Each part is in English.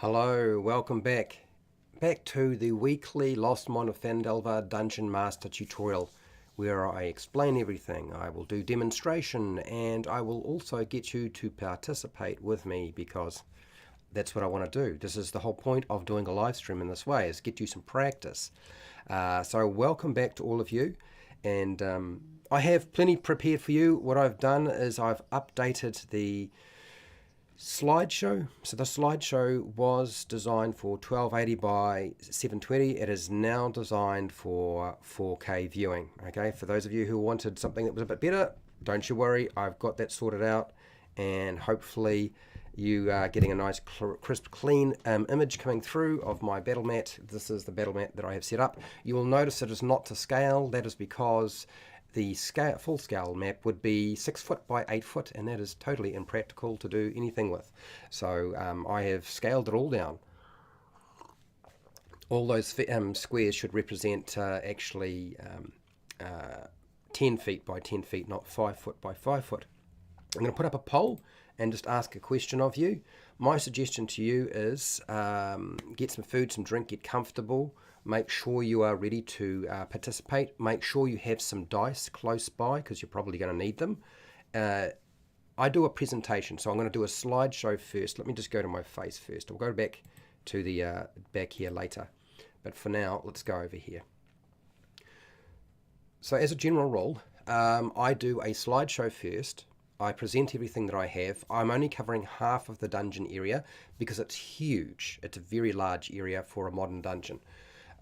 Hello, welcome back to the weekly Lost Mine of Phandelver Dungeon Master tutorial, where I explain everything. I will do demonstration, and I will also get you to participate with me, because that's what I want to do. This is the whole point of doing a live stream in this way, is get you some practice. So welcome back to all of you, and I have plenty prepared for you. What I've done is I've updated the slideshow. So the slideshow was designed for 1280 by 720. It is now designed for 4K viewing. Okay, for those of you who wanted something that was a bit better, don't you worry, I've got that sorted out, and hopefully you are getting a nice crisp clean image coming through of my battle mat. This is the battle mat that I have set up. You will notice it is not to scale. That is because the full scale map would be 6 foot by 8 foot, and that is totally impractical to do anything with. So I have scaled it all down. All those squares should represent actually 10 feet by 10 feet, not 5 foot by 5 foot. I'm going to put up a poll and just ask a question of you. My suggestion to you is get some food, some drink, get comfortable. Make sure you are ready to participate. Make sure you have some dice close by, because you're probably going to need them. I do a presentation, so I'm going to do a slideshow first. Let me just go to my face first. I'll go back to the back here later. But for now, let's go over here. So as a general rule, I do a slideshow first. I present everything that I have. I'm only covering half of the dungeon area because it's huge. It's a very large area for a modern dungeon.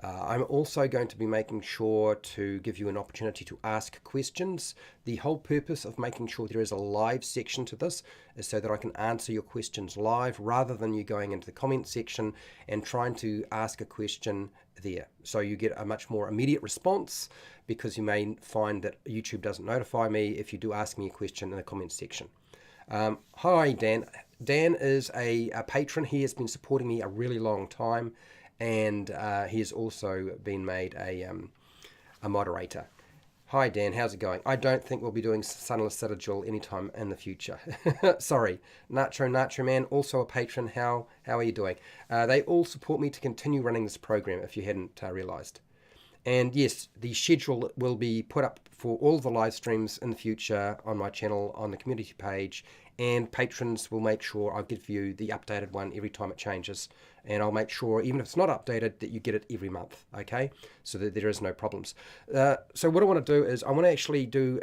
I'm also going to be making sure to give you an opportunity to ask questions. The whole purpose of making sure there is a live section to this is so that I can answer your questions live, rather than you going into the comment section and trying to ask a question there. So you get a much more immediate response, because you may find that YouTube doesn't notify me if you do ask me a question in the comment section. Hi, Dan. Dan is a patron. He has been supporting me a really long time, and he has also been made a moderator. Hi Dan, how's it going? I don't think we'll be doing Sunless Citadel anytime in the future. Sorry. Nacho Man, also a patron. How are you doing? They all support me to continue running this program, if you hadn't realised. And yes, the schedule will be put up for all the live streams in the future on my channel, on the community page, and patrons will make sure I'll give you the updated one every time it changes. And I'll make sure, even if it's not updated, that you get it every month, okay? So that there is no problems. So what I want to do is I want to actually do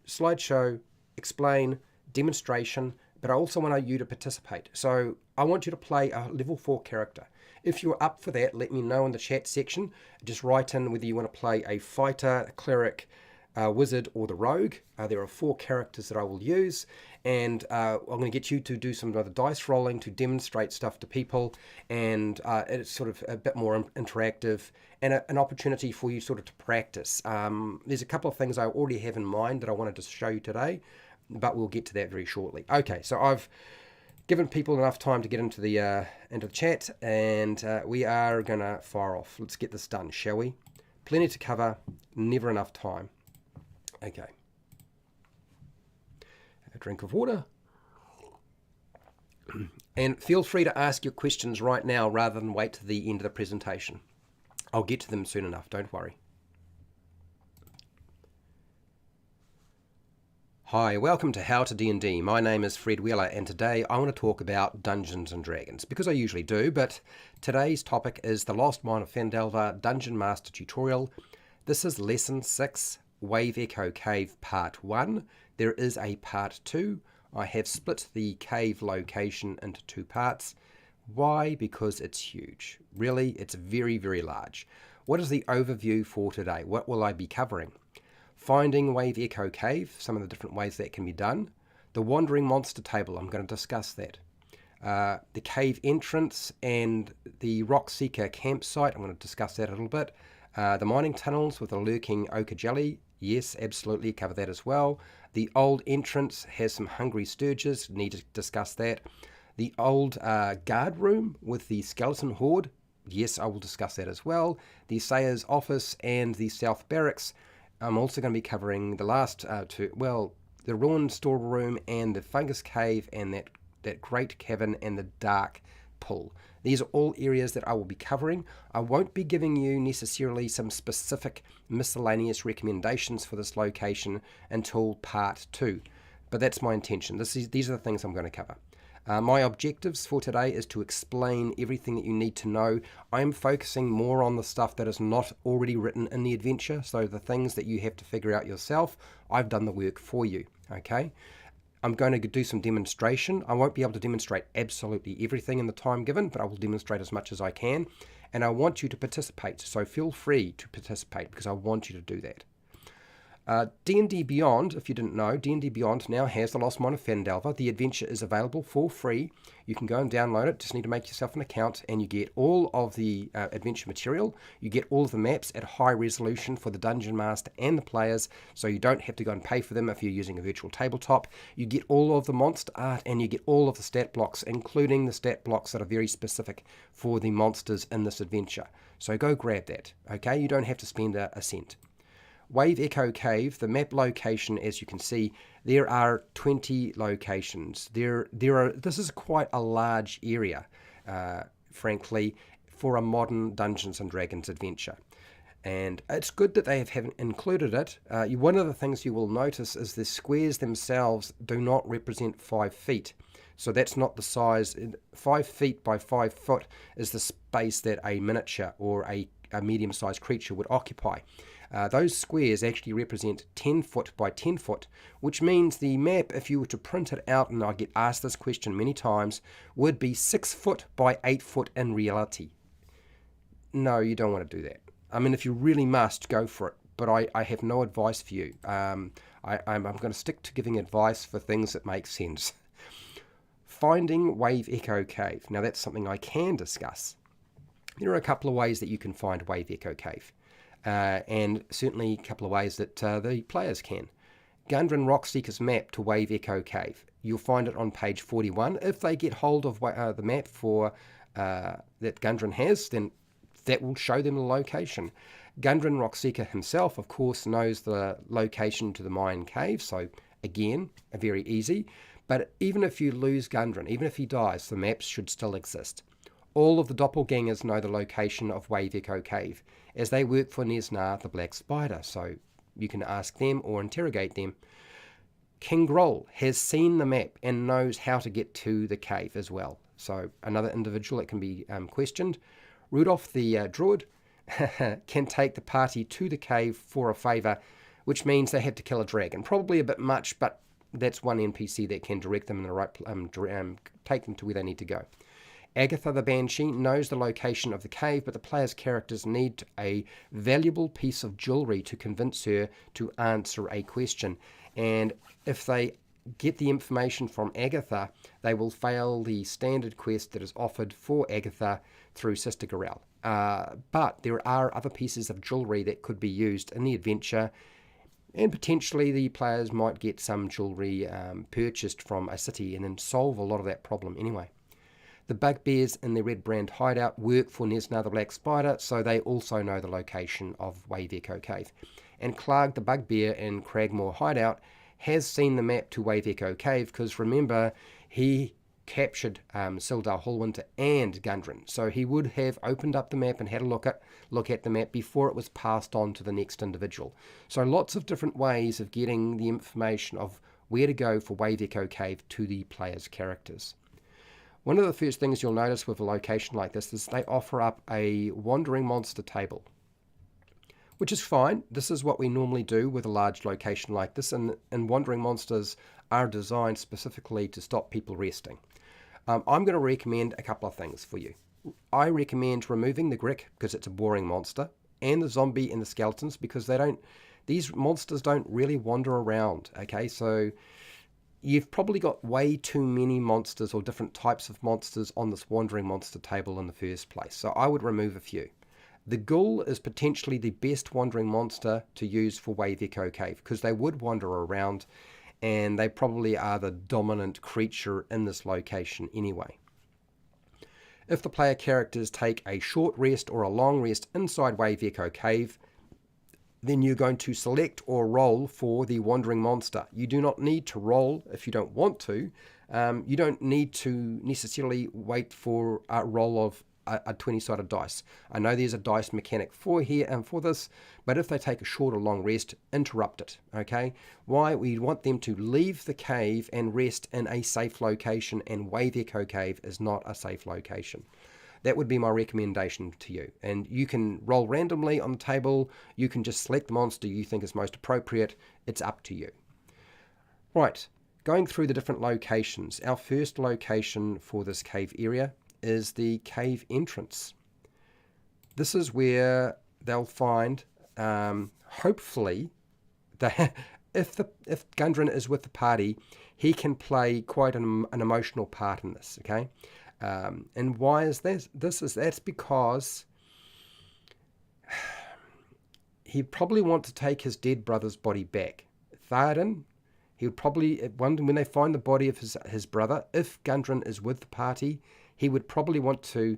slideshow, explain, demonstration, but I also want you to participate. So I want you to play a level 4 character. If you're up for that, let me know in the chat section. Just write in whether you want to play a fighter, a cleric, wizard, or the rogue. There are 4 characters that I will use, and I'm going to get you to do some other dice rolling to demonstrate stuff to people, and it's sort of a bit more interactive, and an opportunity for you sort of to practice. There's a couple of things I already have in mind that I wanted to show you today, but we'll get to that very shortly. Okay, so I've given people enough time to get into the chat, and we are going to fire off. Let's get this done, shall we? Plenty to cover, never enough time. Okay. A drink of water. And feel free to ask your questions right now rather than wait to the end of the presentation. I'll get to them soon enough, don't worry. Hi, welcome to How to D&D. My name is Fred Wheeler, and today I want to talk about Dungeons and Dragons, because I usually do, but today's topic is the Lost Mine of Phandelver Dungeon Master tutorial. This is Lesson 6, Wave Echo Cave Part 1. There is a Part 2. I have split the cave location into 2 parts. Why? Because it's huge. Really, it's very, very large. What is the overview for today? What will I be covering? Finding Wave Echo Cave, some of the different ways that can be done. The Wandering Monster Table, I'm going to discuss that. The cave entrance and the Rock Seeker campsite, I'm going to discuss that a little bit. The mining tunnels with the lurking ochre jelly, yes, absolutely, cover that as well. The old entrance has some hungry sturges, need to discuss that. The old guard room with the skeleton horde, yes, I will discuss that as well. The assayers office and the south barracks. I'm also going to be covering the last two, well, the ruined storeroom and the fungus cave and that great cavern and the dark pool. These are all areas that I will be covering. I won't be giving you necessarily some specific miscellaneous recommendations for this location until part 2, but that's my intention. These are the things I'm going to cover. My objectives for today is to explain everything that you need to know. I am focusing more on the stuff that is not already written in the adventure, so the things that you have to figure out yourself, I've done the work for you, okay? I'm going to do some demonstration. I won't be able to demonstrate absolutely everything in the time given, but I will demonstrate as much as I can, and I want you to participate, so feel free to participate because I want you to do that. D&D Beyond, if you didn't know, D&D Beyond now has the Lost Mine of Phandelver. The adventure is available for free. You can go and download it. Just need to make yourself an account, and you get all of the adventure material. You get all of the maps at high resolution for the Dungeon Master and the players, so you don't have to go and pay for them if you're using a virtual tabletop. You get all of the monster art, and you get all of the stat blocks, including the stat blocks that are very specific for the monsters in this adventure. So go grab that, okay? You don't have to spend a cent. Wave Echo Cave, the map location, as you can see, there are 20 locations. This is quite a large area, frankly, for a modern Dungeons & Dragons adventure. And it's good that they have included it. One of the things you will notice is the squares themselves do not represent 5 feet. So that's not the size. 5 feet by 5 foot is the space that a miniature or a medium-sized creature would occupy. Those squares actually represent 10 foot by 10 foot, which means the map, if you were to print it out, and I get asked this question many times, would be 6 foot by 8 foot in reality. No, you don't want to do that. I mean, if you really must, go for it, but I have no advice for you. I'm going to stick to giving advice for things that make sense. Finding Wave Echo Cave. Now, that's something I can discuss. There are a couple of ways that you can find Wave Echo Cave. And certainly a couple of ways that the players can. Gundren Rockseeker's map to Wave Echo Cave. You'll find it on page 41. If they get hold of the map that Gundren has, then that will show them the location. Gundren Rockseeker himself, of course, knows the location to the mine cave, so again, very easy. But even if you lose Gundren, even if he dies, the maps should still exist. All of the doppelgangers know the location of Wave Echo Cave, as they work for Nesna the Black Spider, so you can ask them or interrogate them. King Groll has seen the map and knows how to get to the cave as well, so another individual that can be questioned. Rudolph the Druid can take the party to the cave for a favour, which means they have to kill a dragon. Probably a bit much, but that's one NPC that can direct them in the right, take them to where they need to go. Agatha the Banshee knows the location of the cave, but the player's characters need a valuable piece of jewellery to convince her to answer a question. And if they get the information from Agatha, they will fail the standard quest that is offered for Agatha through Sister Gorel. But there are other pieces of jewellery that could be used in the adventure, and potentially the players might get some jewellery purchased from a city and then solve a lot of that problem anyway. The bugbears in the Red Brand hideout work for Nesna the Black Spider, so they also know the location of Wave Echo Cave. And Clark the bugbear in Cragmore hideout has seen the map to Wave Echo Cave, because remember, he captured Sildar Hallwinter and Gundren, so he would have opened up the map and had a look at the map before it was passed on to the next individual. So lots of different ways of getting the information of where to go for Wave Echo Cave to the player's characters. One of the first things you'll notice with a location like this is they offer up a wandering monster table, which is fine. This is what we normally do with a large location like this, and wandering monsters are designed specifically to stop people resting. I'm going to recommend a couple of things for you. I recommend removing the Grick, because it's a boring monster, and the zombie and the skeletons, because these monsters don't really wander around, okay? So you've probably got way too many monsters or different types of monsters on this wandering monster table in the first place, so I would remove a few. The ghoul is potentially the best wandering monster to use for Wave Echo Cave, because they would wander around and they probably are the dominant creature in this location anyway. If the player characters take a short rest or a long rest inside Wave Echo Cave, then you're going to select or roll for the wandering monster. You do not need to roll if you don't want to. You don't need to necessarily wait for a roll of a 20-sided dice. I know there's a dice mechanic for here and for this, but if they take a short or long rest, interrupt it, okay? Why? We want them to leave the cave and rest in a safe location, and Wayveko Cave is not a safe location. That would be my recommendation to you. And you can roll randomly on the table. You can just select the monster you think is most appropriate. It's up to you. Right, going through the different locations. Our first location for this cave area is the cave entrance. This is where they'll find, hopefully, if Gundren is with the party, he can play quite an emotional part in this, okay? And why is that? That's because he'd probably want to take his dead brother's body back. Théoden, he would probably, when they find the body of his brother, if Gundren is with the party, he would probably want to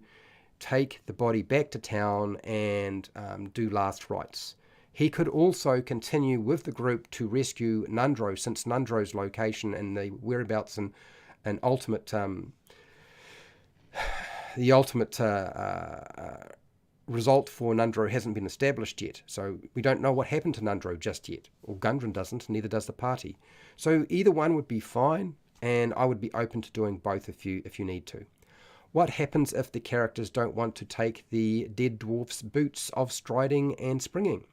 take the body back to town and do last rites. He could also continue with the group to rescue Nundro, since Nundro's location and the whereabouts and ultimate result for Nundro hasn't been established yet. So we don't know what happened to Nundro just yet. Or Gundren doesn't, neither does the party. So either one would be fine, and I would be open to doing both if you need to. What happens if the characters don't want to take the dead dwarf's boots of striding and springing?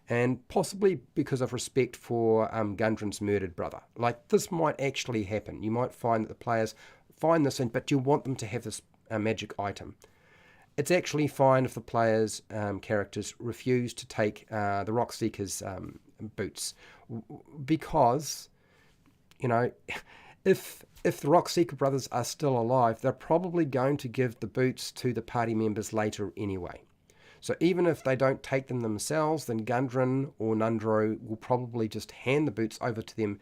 And possibly because of respect for Gundren's murdered brother. Like, this might actually happen. You might find that the players find this, but you want them to have this magic item. It's actually fine if the players' characters refuse to take the Rockseeker's boots, because, you know, if the Rockseeker brothers are still alive, they're probably going to give the boots to the party members later anyway. So even if they don't take them themselves, then Gundren or Nundro will probably just hand the boots over to them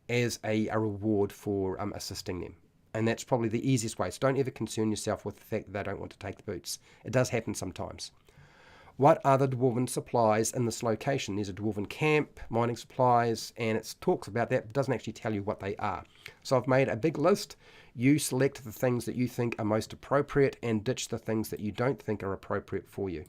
as a reward for assisting them. And that's probably the easiest way. So don't ever concern yourself with the fact that they don't want to take the boots. It does happen sometimes. What are the dwarven supplies in this location? There's a dwarven camp, mining supplies, and it talks about that, but doesn't actually tell you what they are. So I've made a big list. You select the things that you think are most appropriate and ditch the things that you don't think are appropriate for you.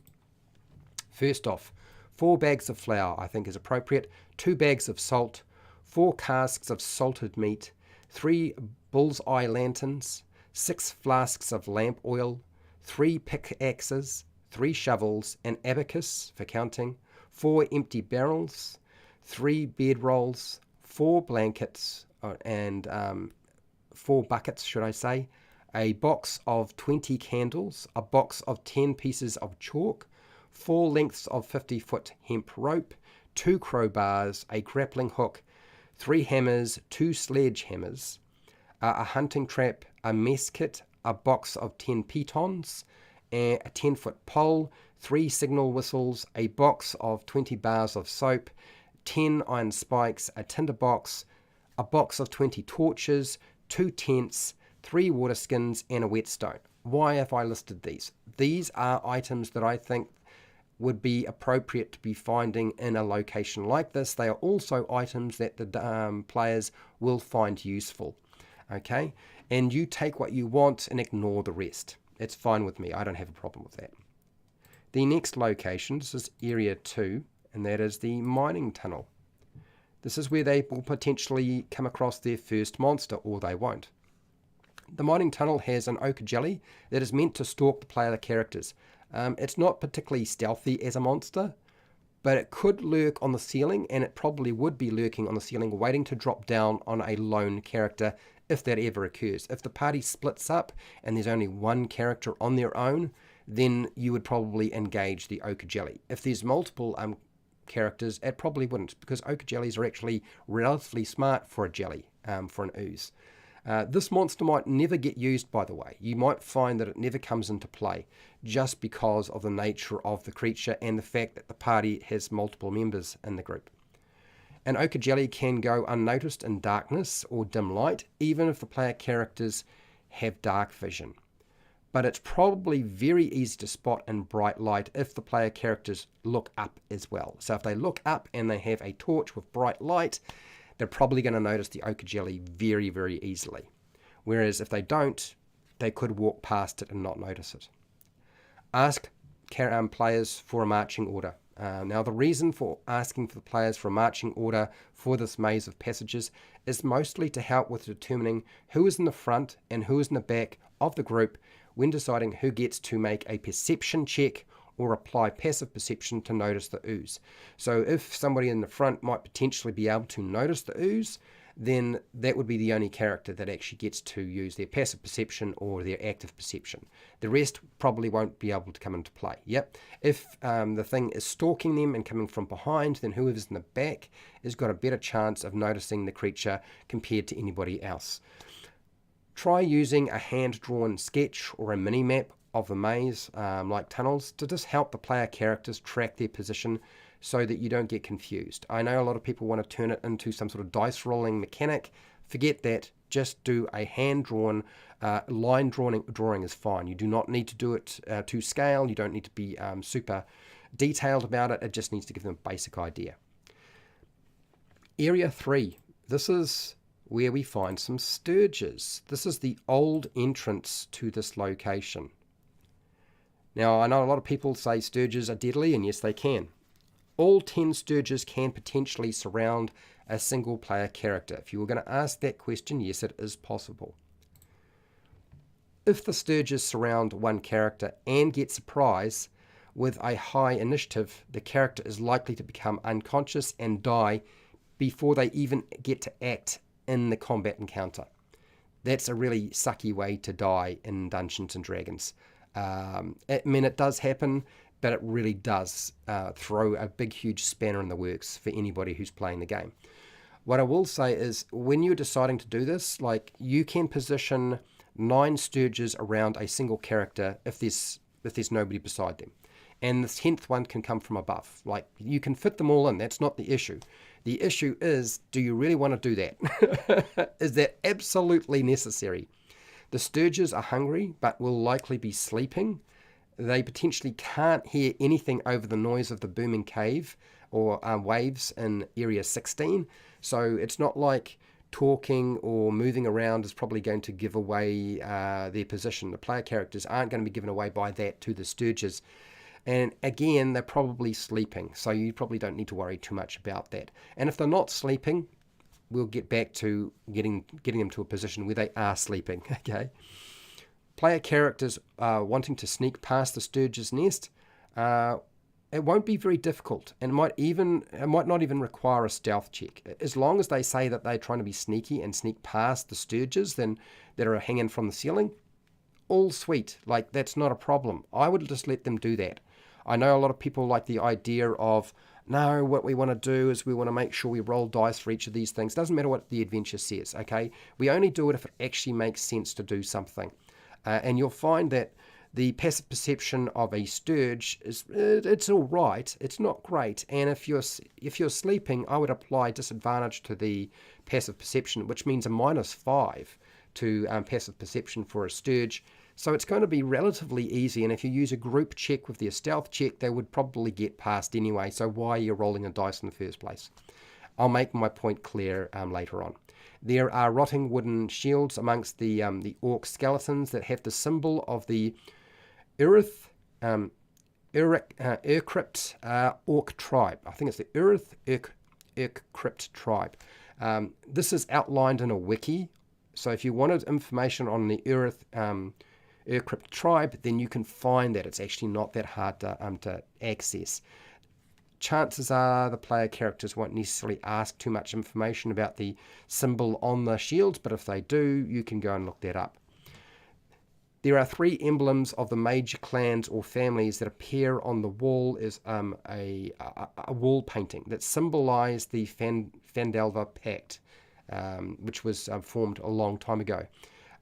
First off, 4 bags of flour I think is appropriate, 2 bags of salt, 4 casks of salted meat, 3 bullseye lanterns, 6 flasks of lamp oil, 3 pickaxes, 3 shovels, an abacus for counting, 4 empty barrels, 3 bedrolls, 4 blankets, and 4 buckets, should I say, a box of 20 candles, a box of 10 pieces of chalk, 4 lengths of 50-foot hemp rope, 2 crowbars, a grappling hook, 3 hammers, 2 sledgehammers, a hunting trap, a mess kit, a box of 10 pitons, a 10-foot pole, 3 signal whistles, a box of 20 bars of soap, 10 iron spikes, a tinder box, a box of 20 torches, 2 tents, 3 water skins, and a whetstone. Why have I listed these? These are items that I think would be appropriate to be finding in a location like this. They are also items that the players will find useful. Okay? And you take what you want and ignore the rest. It's fine with me. I don't have a problem with that. The next location, this is Area 2, and that is the mining tunnel. This is where they will potentially come across their first monster, or they won't. The mining tunnel has an ochre jelly that is meant to stalk the player characters. It's not particularly stealthy as a monster, but it could lurk on the ceiling, and it probably would be lurking on the ceiling, waiting to drop down on a lone character if that ever occurs. If the party splits up and there's only one character on their own, then you would probably engage the ochre jelly. If there's multiple characters, it probably wouldn't, because ochre jellies are actually relatively smart for a jelly, for an ooze. This monster might never get used, by the way. You might find that it never comes into play, just because of the nature of the creature and the fact that the party has multiple members in the group. An ochre jelly can go unnoticed in darkness or dim light, even if the player characters have dark vision. But it's probably very easy to spot in bright light if the player characters look up as well. So if they look up and they have a torch with bright light, they're probably going to notice the ochre jelly very, very easily. whereas if they don't, they could walk past it and not notice it. Ask players for a marching order. Now, the reason for asking for the players for a marching order for this maze of passages is mostly to help with determining who is in the front and who is in the back of the group when deciding who gets to make a perception check or apply passive perception to notice the ooze. So if somebody in the front might potentially be able to notice the ooze, then that would be the only character that actually gets to use their passive perception or their active perception. The rest probably won't be able to come into play. Yep. If the thing is stalking them and coming from behind, then whoever's in the back has got a better chance of noticing the creature compared to anybody else. Try using a hand-drawn sketch or a mini-map of the maze, like tunnels, to just help the player characters track their position so that you don't get confused. I know a lot of people want to turn it into some sort of dice rolling mechanic. Forget that. Just do a hand-drawn line drawing is fine. You do not need to do it to scale. You don't need to be super detailed about it. It just needs to give them a basic idea. Area 3. This is where we find some stirges. This is the old entrance to this location. Now, I know a lot of people say stirges are deadly, and yes, they can. All 10 stirges can potentially surround a single player character. If you were going to ask that question, yes, it is possible. If the stirges surround one character and get surprise with a high initiative, the character is likely to become unconscious and die before they even get to act in the combat encounter. That's a really sucky way to die in Dungeons and Dragons. It does happen, but it really does throw a big, huge spanner in the works for anybody who's playing the game. What I will say is, when you're deciding to do this, like, you can position 9 stirges around a single character if there's nobody beside them. And the 10th one can come from above. Like, you can fit them all in. That's not the issue. The issue is, do you really want to do that? Is that absolutely necessary? The stirges are hungry, but will likely be sleeping. They potentially can't hear anything over the noise of the booming cave or waves in Area 16. So it's not like talking or moving around is probably going to give away their position. The player characters aren't going to be given away by that to the stirges. And again, they're probably sleeping, so you probably don't need to worry too much about that. And if they're not sleeping, we'll get back to getting them to a position where they are sleeping, okay? Player characters wanting to sneak past the stirge's nest, it won't be very difficult, and it might not even require a stealth check. As long as they say that they're trying to be sneaky and sneak past the stirges that are hanging from the ceiling, all sweet. Like, that's not a problem. I would just let them do that. I know a lot of people like the idea of, no, what we want to do is we want to make sure we roll dice for each of these things. Doesn't matter what the adventure says, okay? We only do it if it actually makes sense to do something. And you'll find that the passive perception of a stirge it's all right. It's not great. And if you're sleeping, I would apply disadvantage to the passive perception, which means a -5 to passive perception for a stirge. So it's going to be relatively easy, and if you use a group check with their stealth check, they would probably get past anyway, so why are you rolling a dice in the first place? I'll make my point clear later on. There are rotting wooden shields amongst the orc skeletons that have the symbol of the Urith Urcrypt orc tribe. I think it's the Urith Urcrypt tribe. This is outlined in a wiki, so if you wanted information on the Urith Urcrypt tribe, then you can find that. It's actually not that hard to access. Chances are the player characters won't necessarily ask too much information about the symbol on the shields, but if they do, you can go and look that up. There are 3 emblems of the major clans or families that appear on the wall as a wall painting that symbolize the Phandelver Pact, which was formed a long time ago.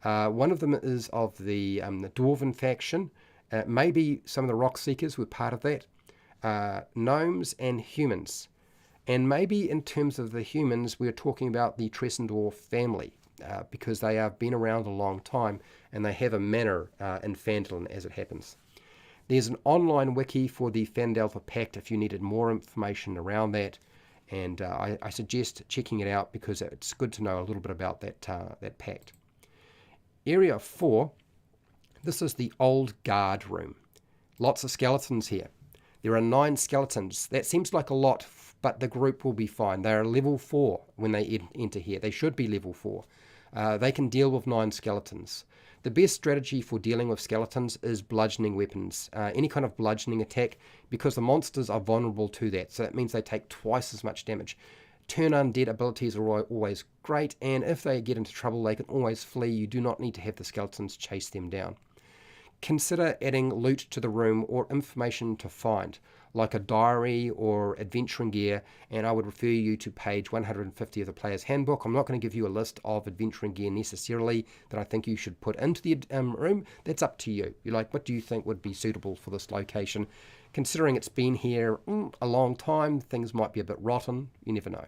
One of them is of the Dwarven faction. Maybe some of the Rock Seekers were part of that. Gnomes and humans. And maybe in terms of the humans, we're talking about the Tressendorf family, because they have been around a long time and they have a manor in Phandalin as it happens. There's an online wiki for the Phandelver Pact if you needed more information around that, and I suggest checking it out because it's good to know a little bit about that pact. Area 4, this is the old guard room. Lots of skeletons here. There are 9 skeletons. That seems like a lot, but the group will be fine. They are level 4 when they enter here. They should be level 4. They can deal with 9 skeletons. The best strategy for dealing with skeletons is bludgeoning weapons. Any kind of bludgeoning attack, because the monsters are vulnerable to that. So that means they take twice as much damage. Turn undead abilities are always great, and if they get into trouble, they can always flee. You do not need to have the skeletons chase them down. Consider adding loot to the room or information to find, like a diary or adventuring gear, and I would refer you to page 150 of the Player's Handbook. I'm not going to give you a list of adventuring gear necessarily that I think you should put into the room. That's up to you. What do you think would be suitable for this location? Considering it's been here a long time, things might be a bit rotten. You never know.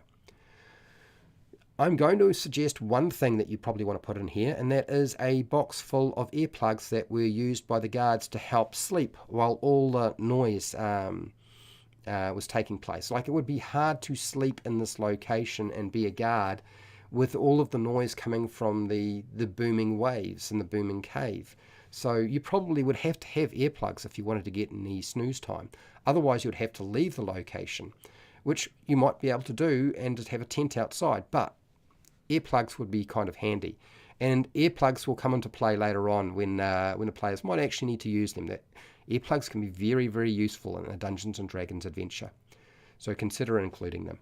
I'm going to suggest one thing that you probably want to put in here, and that is a box full of earplugs that were used by the guards to help sleep while all the noise was taking place. It would be hard to sleep in this location and be a guard with all of the noise coming from the booming waves in the booming cave. So you probably would have to have earplugs if you wanted to get any snooze time. Otherwise, you'd have to leave the location, which you might be able to do and just have a tent outside. But earplugs would be kind of handy, and earplugs will come into play later on when the players might actually need to use them. That earplugs can be very, very useful in a Dungeons and Dragons adventure, so consider including them.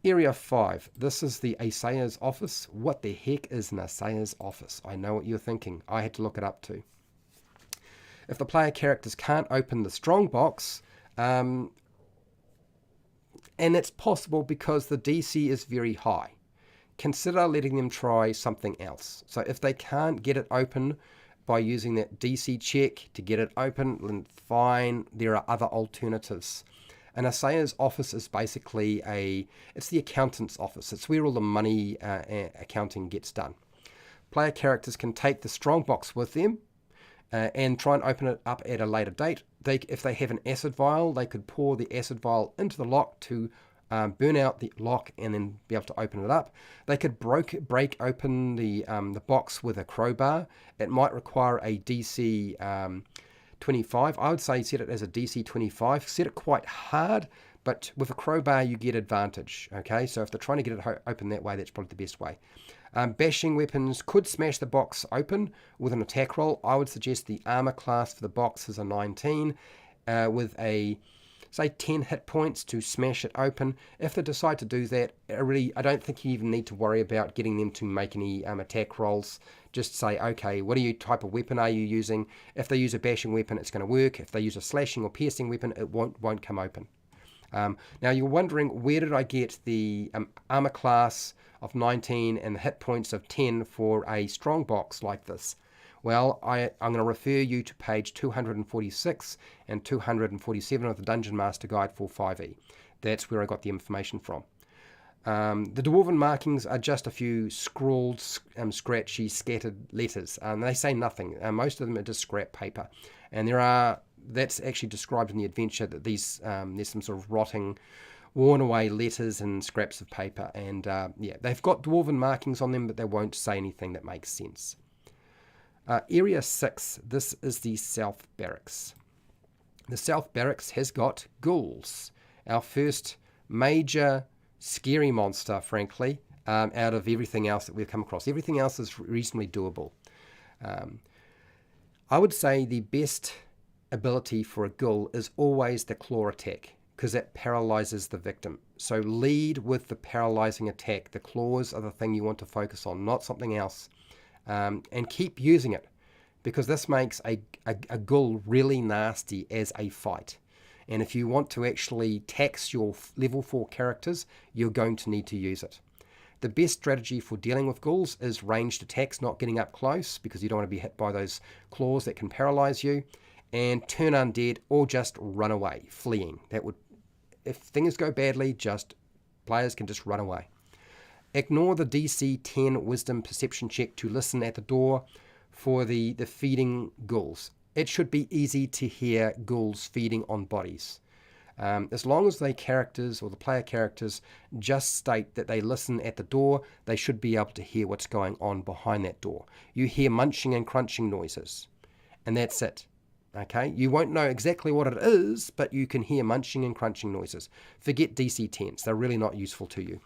Area 5, this is the assayer's office. What the heck is an assayer's office? I know what you're thinking. I had to look it up too. If the player characters can't open the strong box, and it's possible because the DC is very high, consider letting them try something else. So if they can't get it open by using that DC check to get it open, then fine, there are other alternatives. An assayer's office is basically it's the accountant's office. It's where all the money accounting gets done. Player characters can take the strong box with them and try and open it up at a later date. If they have an acid vial, they could pour the acid vial into the lock to burn out the lock and then be able to open it up. They could break open the box with a crowbar. It might require a DC 25. I would say set it as a DC 25. Set it quite hard, but with a crowbar you get advantage. Okay, so if they're trying to get it open that way, that's probably the best way. Bashing weapons could smash the box open with an attack roll. I would suggest the armor class for the box is a 19 with a, say, 10 hit points to smash it open. If they decide to do that, I don't think you even need to worry about getting them to make any attack rolls. Just say, okay, what type of weapon are you using? If they use a bashing weapon, it's going to work. If they use a slashing or piercing weapon, it won't come open. Now you're wondering, where did I get the armor class of 19 and the hit points of 10 for a strong box like this? Well, I'm going to refer you to page 246 and 247 of the Dungeon Master Guide for 5e. That's where I got the information from. The dwarven markings are just a few scrawled, scratchy, scattered letters. They say nothing. Most of them are just scrap paper. And that's actually described in the adventure that there's some sort of rotting, worn away letters and scraps of paper. And they've got dwarven markings on them, but they won't say anything that makes sense. Area 6, this is the South Barracks. The South Barracks has got ghouls. Our first major scary monster, frankly, out of everything else that we've come across. Everything else is reasonably doable. I would say the best ability for a ghoul is always the claw attack, because that paralyzes the victim. So lead with the paralyzing attack. The claws are the thing you want to focus on, not something else. And keep using it, because this makes a ghoul really nasty as a fight. And if you want to actually tax your level 4 characters, you're going to need to use it. The best strategy for dealing with ghouls is ranged attacks, not getting up close, because you don't want to be hit by those claws that can paralyze you. And turn undead or just run away, fleeing. If things go badly, players can just run away. Ignore the DC 10 Wisdom Perception check to listen at the door for the feeding ghouls. It should be easy to hear ghouls feeding on bodies. As long as the characters or the player characters just state that they listen at the door, they should be able to hear what's going on behind that door. You hear munching and crunching noises, and that's it. Okay, you won't know exactly what it is, but you can hear munching and crunching noises. Forget DC 10s, they're really not useful to you.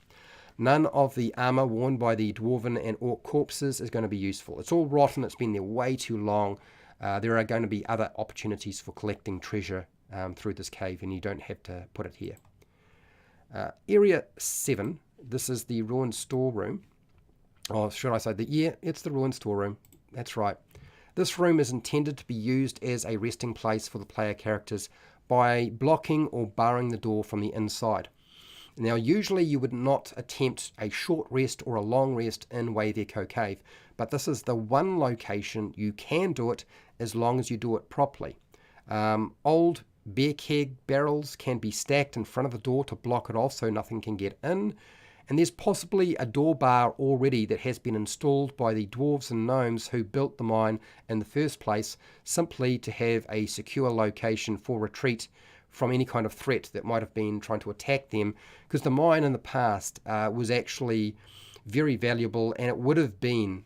None of the armor worn by the dwarven and orc corpses is going to be useful. It's all rotten, it's been there way too long. There are going to be other opportunities for collecting treasure through this cave, and you don't have to put it here. Area 7, this is the ruined storeroom. Or should I say, it's the ruined storeroom. That's right. This room is intended to be used as a resting place for the player characters by blocking or barring the door from the inside. Now, usually you would not attempt a short rest or a long rest in Wave Echo Cave, but this is the one location you can do it as long as you do it properly. Old beer keg barrels can be stacked in front of the door to block it off so nothing can get in. And there's possibly a door bar already that has been installed by the dwarves and gnomes who built the mine in the first place, simply to have a secure location for retreat from any kind of threat that might have been trying to attack them, because the mine in the past was actually very valuable, and it would have been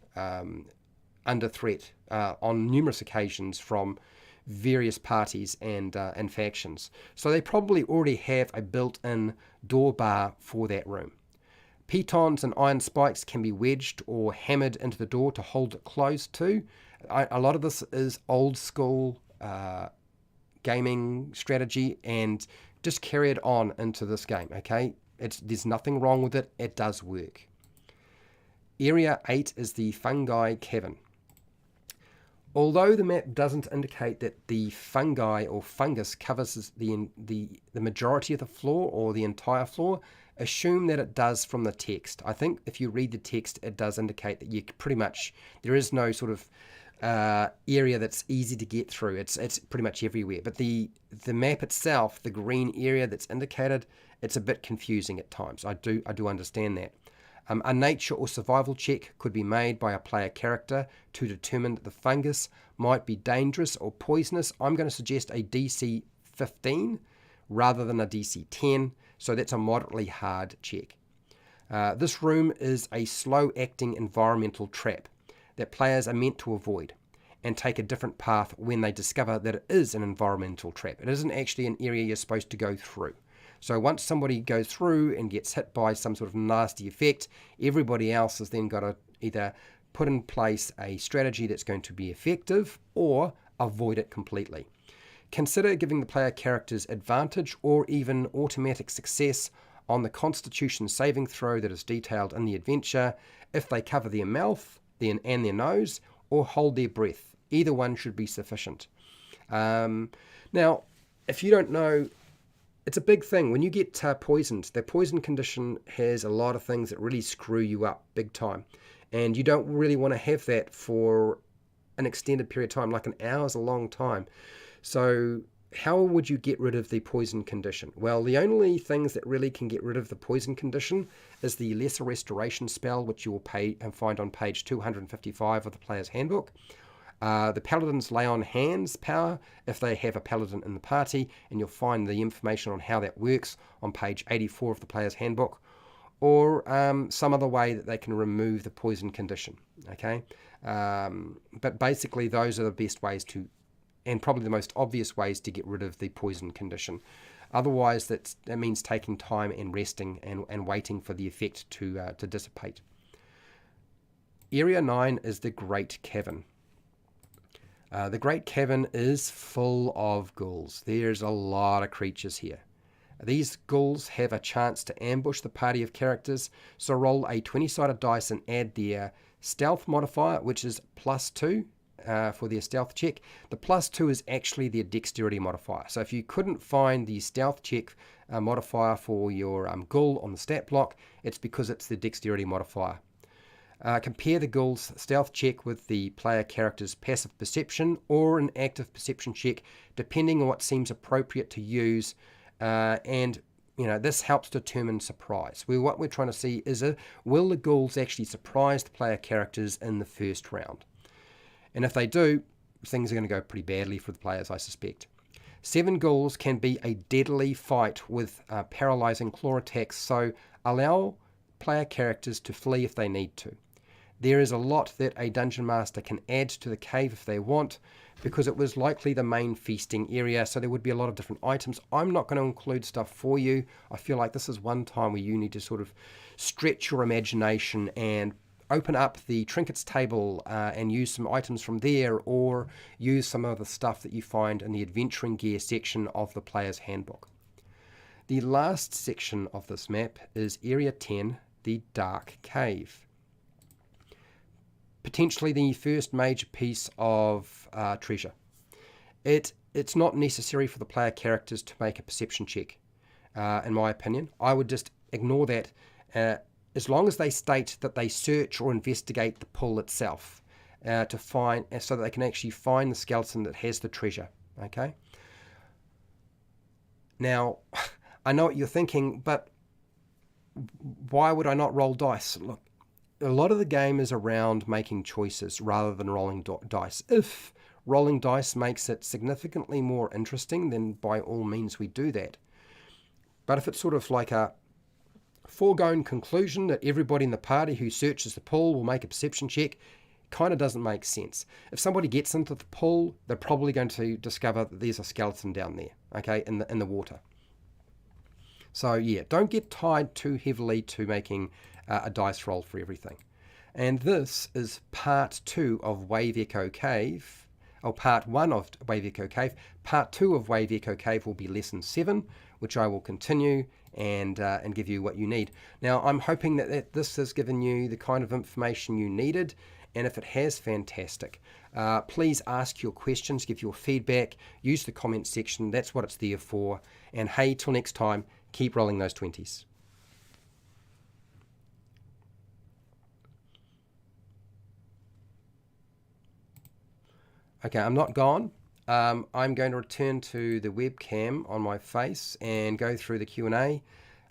under threat on numerous occasions from various parties and factions. So they probably already have a built-in door bar for that room. Pitons and iron spikes can be wedged or hammered into the door to hold it closed too. A lot of this is old school gaming strategy, and just carry it on into this game, okay? There's nothing wrong with it. It does work. Area 8 is the fungi cavern. Although the map doesn't indicate that the fungi or fungus covers the majority of the floor or the entire floor, assume that it does from the text. I think if you read the text, it does indicate that you pretty much, there is no sort of area that's easy to get through. It's pretty much everywhere. But the map itself, the green area that's indicated, it's a bit confusing at times. I do understand that. A nature or survival check could be made by a player character to determine that the fungus might be dangerous or poisonous. I'm going to suggest a DC 15 rather than a DC 10, so that's a moderately hard check. This room is a slow-acting environmental trap that players are meant to avoid and take a different path when they discover that it is an environmental trap. It isn't actually an area you're supposed to go through. So once somebody goes through and gets hit by some sort of nasty effect, everybody else has then got to either put in place a strategy that's going to be effective or avoid it completely. Consider giving the player characters advantage or even automatic success on the Constitution saving throw that is detailed in the adventure if they cover their mouth and their nose or hold their breath. Either one should be sufficient. Now, if you don't know, it's a big thing. When you get poisoned, the poison condition has a lot of things that really screw you up big time. And you don't really want to have that for an extended period of time, like an hour is a long time. So how would you get rid of the poison condition? Well, the only things that really can get rid of the poison condition is the Lesser Restoration spell, which you will find on page 255 of the Player's Handbook. The Paladin's Lay on Hands power, if they have a Paladin in the party, and you'll find the information on how that works on page 84 of the Player's Handbook, or some other way that they can remove the poison condition, okay? But basically, those are the best ways to, and probably the most obvious ways to get rid of the poison condition. Otherwise, that means taking time and resting and waiting for the effect to dissipate. Area 9 is the Great Cavern. The Great Cavern is full of ghouls. There's a lot of creatures here. These ghouls have a chance to ambush the party of characters, so roll a 20-sided dice and add their stealth modifier, which is +2 for their stealth check. The +2 is actually their dexterity modifier. So if you couldn't find the stealth check modifier for your ghoul on the stat block, it's because it's the dexterity modifier. Compare the ghoul's stealth check with the player character's passive perception or an active perception check, depending on what seems appropriate to use, and this helps determine surprise. What we're trying to see is, will the ghouls actually surprise the player characters in the first round? And if they do, things are going to go pretty badly for the players, I suspect. 7 ghouls can be a deadly fight with paralyzing claw attacks, so allow player characters to flee if they need to. There is a lot that a Dungeon Master can add to the cave if they want, because it was likely the main feasting area, so there would be a lot of different items. I'm not going to include stuff for you. I feel like this is one time where you need to sort of stretch your imagination and open up the trinkets table and use some items from there, or use some of the stuff that you find in the adventuring gear section of the player's handbook. The last section of this map is Area 10, the Dark Cave. Potentially the first major piece of treasure. It's not necessary for the player characters to make a perception check, in my opinion. I would just ignore that as long as they state that they search or investigate the pool itself to find, so that they can actually find the skeleton that has the treasure. Okay. Now, I know what you're thinking, but why would I not roll dice? Look, a lot of the game is around making choices rather than rolling dice. If rolling dice makes it significantly more interesting, then by all means we do that. But if it's sort of like a foregone conclusion that everybody in the party who searches the pool will make a perception check, kind of doesn't make sense. If somebody gets into the pool, they're probably going to discover that there's a skeleton down there, okay, in the water. So yeah, don't get tied too heavily to making a dice roll for everything. And this is part 2 of Wave Echo Cave, or part 1 of Wave Echo Cave. Part 2 of Wave Echo Cave will be lesson 7, which I will continue and give you what you need. Now, I'm hoping that this has given you the kind of information you needed, and if it has, fantastic. Please ask your questions, give your feedback, use the comment section. That's what it's there for. And hey, till next time, keep rolling those 20s. Okay, I'm not gone. I'm going to return to the webcam on my face and go through the Q&A.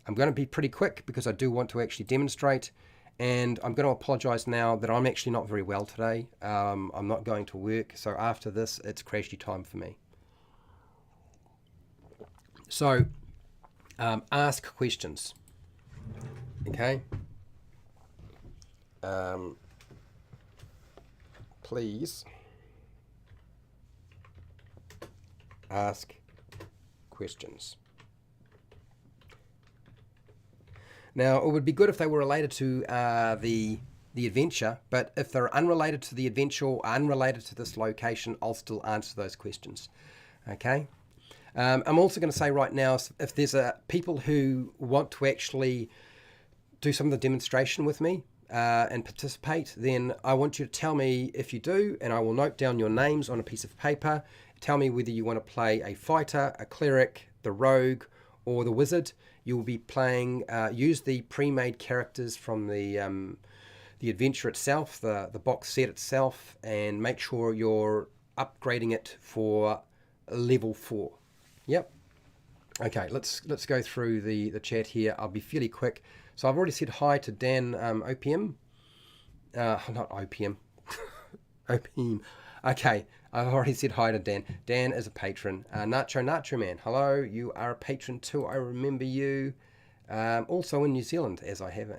I'm going to be pretty quick because I do want to actually demonstrate, and I'm going to apologize now that I'm actually not very well today. I'm not going to work, so after this, it's crashy time for me. So, ask questions. Okay? Please ask questions. Now, it would be good if they were related to the adventure, but if they're unrelated to the adventure or unrelated to this location, I'll still answer those questions. Okay? I'm also going to say right now, if there's people who want to actually do some of the demonstration with me and participate, then I want you to tell me if you do, and I will note down your names on a piece of paper. Tell me whether you want to play a fighter, a cleric, the rogue, or the wizard. You will be playing, use the pre-made characters from the adventure itself, the box set itself, and make sure you're upgrading it for level 4. Yep. Okay, let's go through the chat here. I'll be fairly quick. So I've already said hi to Dan OPM. Not OPM. OPM. Okay, I've already said hi to Dan. Dan is a patron. Nacho Man, hello. You are a patron too. I remember you. Also in New Zealand, as I have,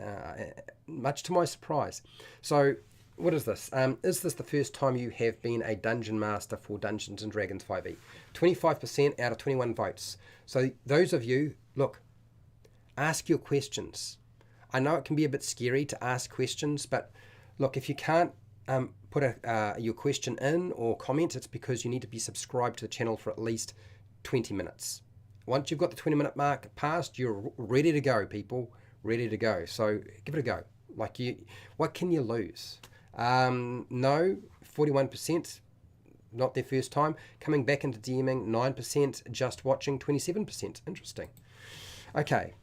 much to my surprise. So, what is this? Is this the first time you have been a Dungeon Master for Dungeons & Dragons 5e? 25% out of 21 votes. So, those of you, look, ask your questions. I know it can be a bit scary to ask questions, but look, if you can't put your question in or comment, it's because you need to be subscribed to the channel for at least 20 minutes. Once you've got the 20-minute mark passed, you're ready to go, people. Ready to go. So give it a go. Like, what can you lose? No, 41%, not their first time. Coming back into DMing, 9%. Just watching, 27%. Interesting. Okay.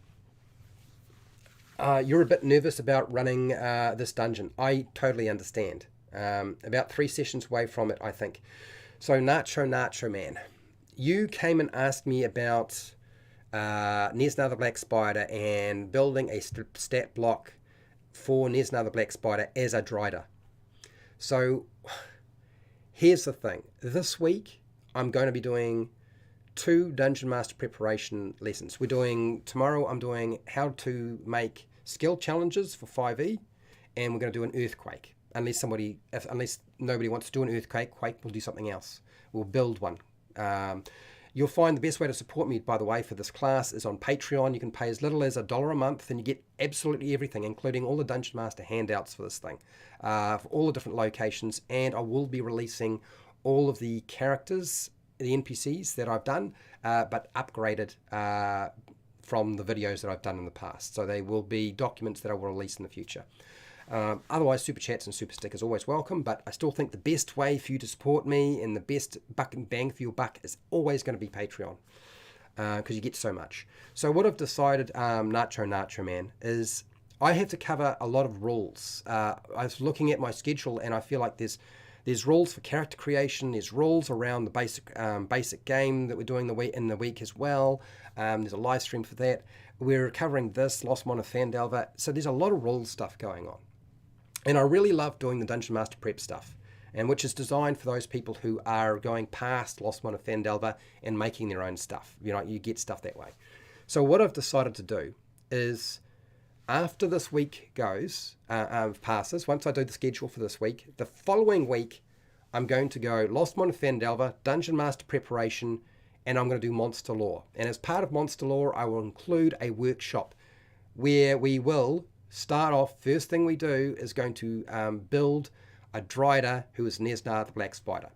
You're a bit nervous about running this dungeon. I totally understand. About 3 sessions away from it, I think. So Nacho Man, you came and asked me about Nesna the Black Spider and building a stat block for Nesna the Black Spider as a Drider. So here's the thing. This week I'm going to be doing 2 Dungeon Master preparation lessons. Tomorrow I'm doing how to make skill challenges for 5e, and we're going to do an earthquake. Unless nobody wants to do an earthquake, we'll do something else. We'll build one. You'll find the best way to support me, by the way, for this class is on Patreon. You can pay as little as $1 a month, and you get absolutely everything, including all the Dungeon Master handouts for this thing, for all the different locations. And I will be releasing all of the characters, the NPCs that I've done, but upgraded from the videos that I've done in the past. So they will be documents that I will release in the future. Otherwise, super chats and super stickers always welcome, but I still think the best way for you to support me and the best buck and bang for your buck is always going to be Patreon, because you get so much. So what I've decided, Nacho Man, is I have to cover a lot of rules. I was looking at my schedule and I feel like there's rules for character creation, there's rules around the basic game that we're doing in the week as well. There's a live stream for that. We're covering this, Lost Mine of Phandelver, so there's a lot of rule stuff going on. And I really love doing the Dungeon Master prep stuff, and which is designed for those people who are going past Lost Mine of Phandelver and making their own stuff. You get stuff that way. So what I've decided to do is, after this week passes, once I do the schedule for this week, the following week, I'm going to go Lost Mine of Phandelver, Dungeon Master preparation, and I'm going to do Monster Lore. And as part of Monster Lore, I will include a workshop where we will start off, first thing we do is going to build a Drider who is Nesnar the Black Spider.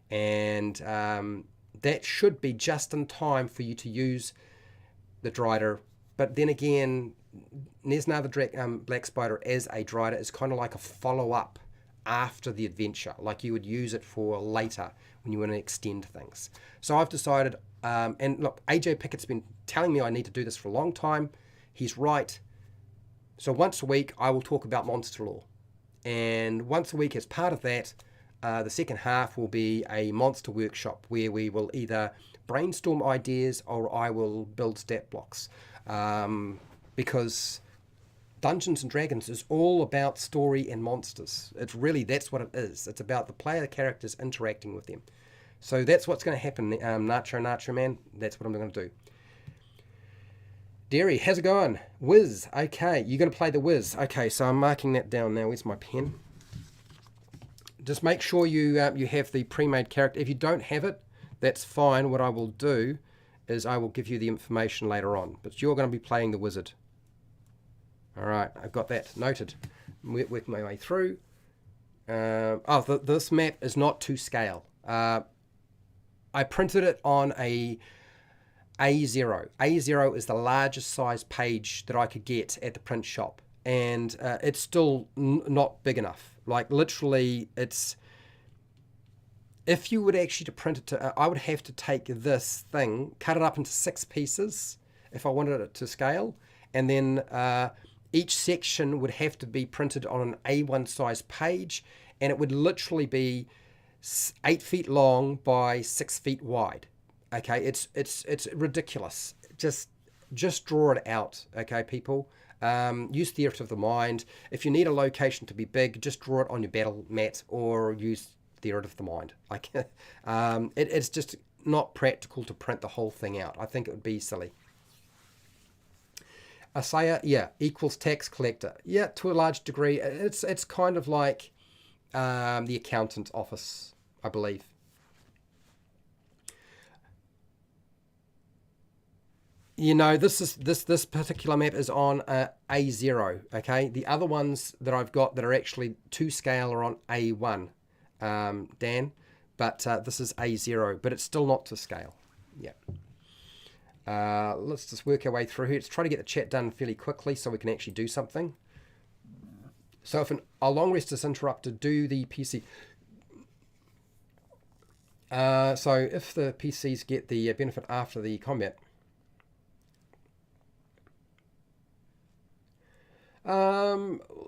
And that should be just in time for you to use the Drider. But then again, Nesnar the Black Spider as a Drider is kind of like a follow-up after the adventure. Like you would use it for later when you want to extend things. So I've decided, and look, AJ Pickett's been telling me I need to do this for a long time. He's right. So once a week, I will talk about Monster Lore. And once a week, as part of that, the second half will be a monster workshop where we will either brainstorm ideas or I will build stat blocks. Because Dungeons & Dragons is all about story and monsters. That's what it is. It's about the player characters interacting with them. So that's what's going to happen, Nacho Man. That's what I'm going to do. Derry, how's it going? Wiz, okay, you're going to play the Wiz. Okay, so I'm marking that down now. Where's my pen? Just make sure you have the pre-made character. If you don't have it, that's fine. What I will do is I will give you the information later on. But you're going to be playing the wizard. All right, I've got that noted. Work my way through. This map is not to scale. I printed it on a A0. A0 is the largest size page that I could get at the print shop, and it's still not big enough. Like literally, if you would actually to print it I would have to take this thing, cut it up into 6 pieces if I wanted it to scale, and then each section would have to be printed on an A1 size page, and it would literally be 8 feet long by 6 feet wide. Okay, it's ridiculous. Just draw it out, okay, people. Use theatre of the mind. If you need a location to be big, just draw it on your battle mat or use theatre of the mind. Like, it's just not practical to print the whole thing out. I think it would be silly. Assayer, yeah, equals tax collector. Yeah, to a large degree. It's kind of like the accountant office, I believe. This particular map is on A0, okay? The other ones that I've got that are actually to scale are on A1, Dan, but this is A0, but it's still not to scale. Yeah. Let's just work our way through here. Let's try to get the chat done fairly quickly so we can actually do something. So if a long rest is interrupted, do the PC. So if the PCs get the benefit after the combat,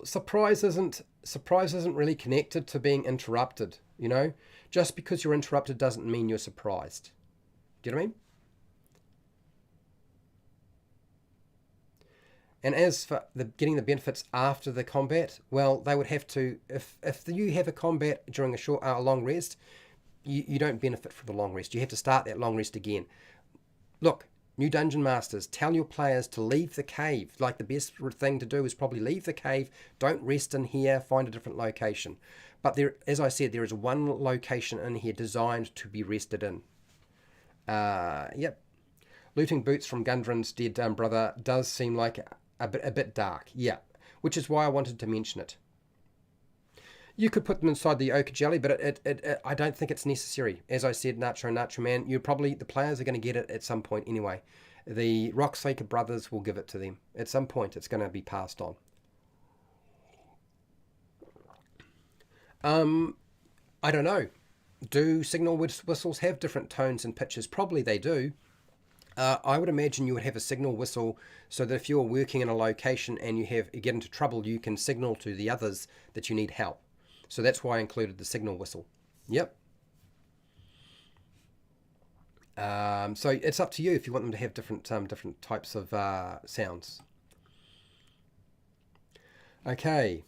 surprise isn't really connected to being interrupted. Just because you're interrupted doesn't mean you're surprised. Do you know what I mean? And as for getting the benefits after the combat, well, they would have to, if you have a combat during a long rest, you don't benefit from the long rest. You have to start that long rest again. Look, new dungeon masters, tell your players to leave the cave. Like, the best thing to do is probably leave the cave. Don't rest in here. Find a different location. But there, as I said, there is one location in here designed to be rested in. Yep. Looting boots from Gundren's dead brother does seem like a bit dark. Yeah, which is why I wanted to mention it. You could put them inside the ochre jelly, but I don't think it's necessary. As I said, Nacho Man, the players are going to get it at some point anyway. The Rockseeker brothers will give it to them. At some point, it's going to be passed on. I don't know. Do signal whistles have different tones and pitches? Probably they do. I would imagine you would have a signal whistle so that if you're working in a location and you get into trouble, you can signal to the others that you need help. So that's why I included the signal whistle. Yep. So it's up to you if you want them to have different types of sounds. Okay.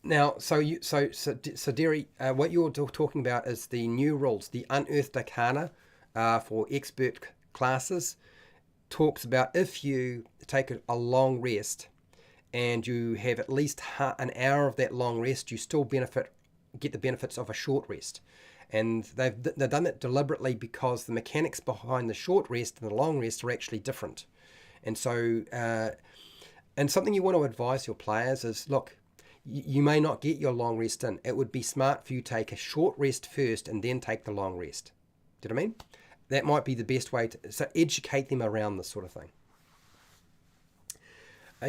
Now, so Derry, what you're talking about is the new rules, the Unearthed Arcana for expert classes. Talks about if you take a long rest and you have at least an hour of that long rest, you still get the benefits of a short rest. And they've done that deliberately because the mechanics behind the short rest and the long rest are actually different. And so, and something you want to advise your players is, look, you may not get your long rest in. It would be smart for you to take a short rest first and then take the long rest. Do you know what I mean? That might be the best way to educate them around this sort of thing.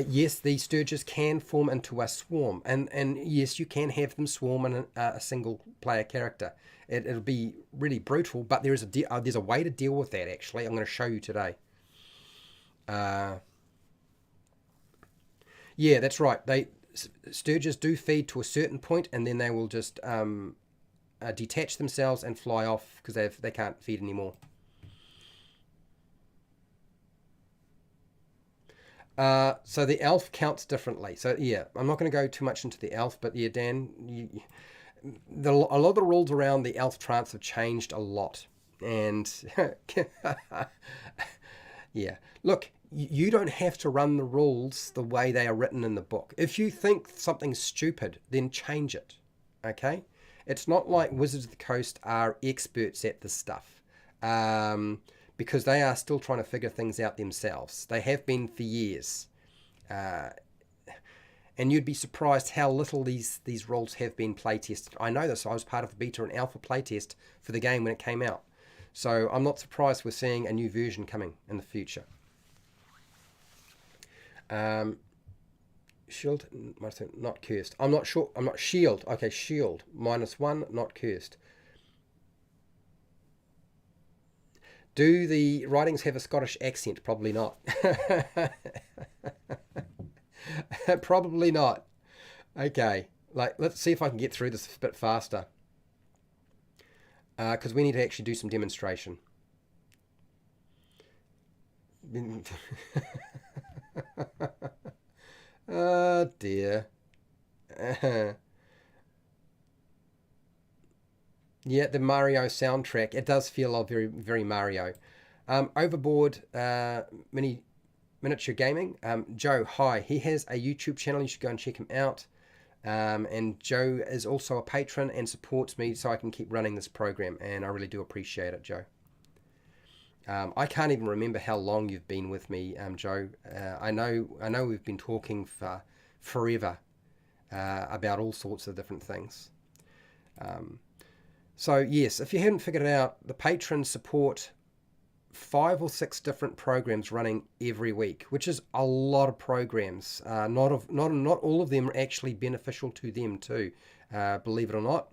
Yes, the Sturges can form into a swarm, and yes, you can have them swarm in a single player character. It'll be really brutal, but there's a way to deal with that. Actually, I'm going to show you today. Yeah, that's right. Sturges do feed to a certain point, and then they will just detach themselves and fly off because they can't feed anymore. So the elf counts differently. So yeah, I'm not going to go too much into the elf, but yeah, Dan, a lot of the rules around the elf trance have changed a lot, and yeah, look. You don't have to run the rules the way they are written in the book. If you think something's stupid, then change it, okay? It's not like Wizards of the Coast are experts at this stuff, because they are still trying to figure things out themselves. They have been for years. And you'd be surprised how little these rules have been playtested. I know this. I was part of the beta and alpha playtest for the game when it came out. So I'm not surprised we're seeing a new version coming in the future. Shield, not cursed. I'm not sure. I'm not shield. Okay, shield. -1, not cursed. Do the writings have a Scottish accent? Probably not. Probably not. Okay, let's see if I can get through this a bit faster. Because we need to actually do some demonstration. Oh dear. Yeah, the Mario soundtrack. It does feel very, very Mario. Overboard miniature gaming. Joe, hi. He has a YouTube channel. You should go and check him out. And Joe is also a patron and supports me so I can keep running this program. And I really do appreciate it, Joe. I can't even remember how long you've been with me, Joe. I know we've been talking for forever about all sorts of different things. So yes, if you haven't figured it out, the patrons support 5 or 6 different programs running every week, which is a lot of programs. Not all of them are actually beneficial to them too, believe it or not.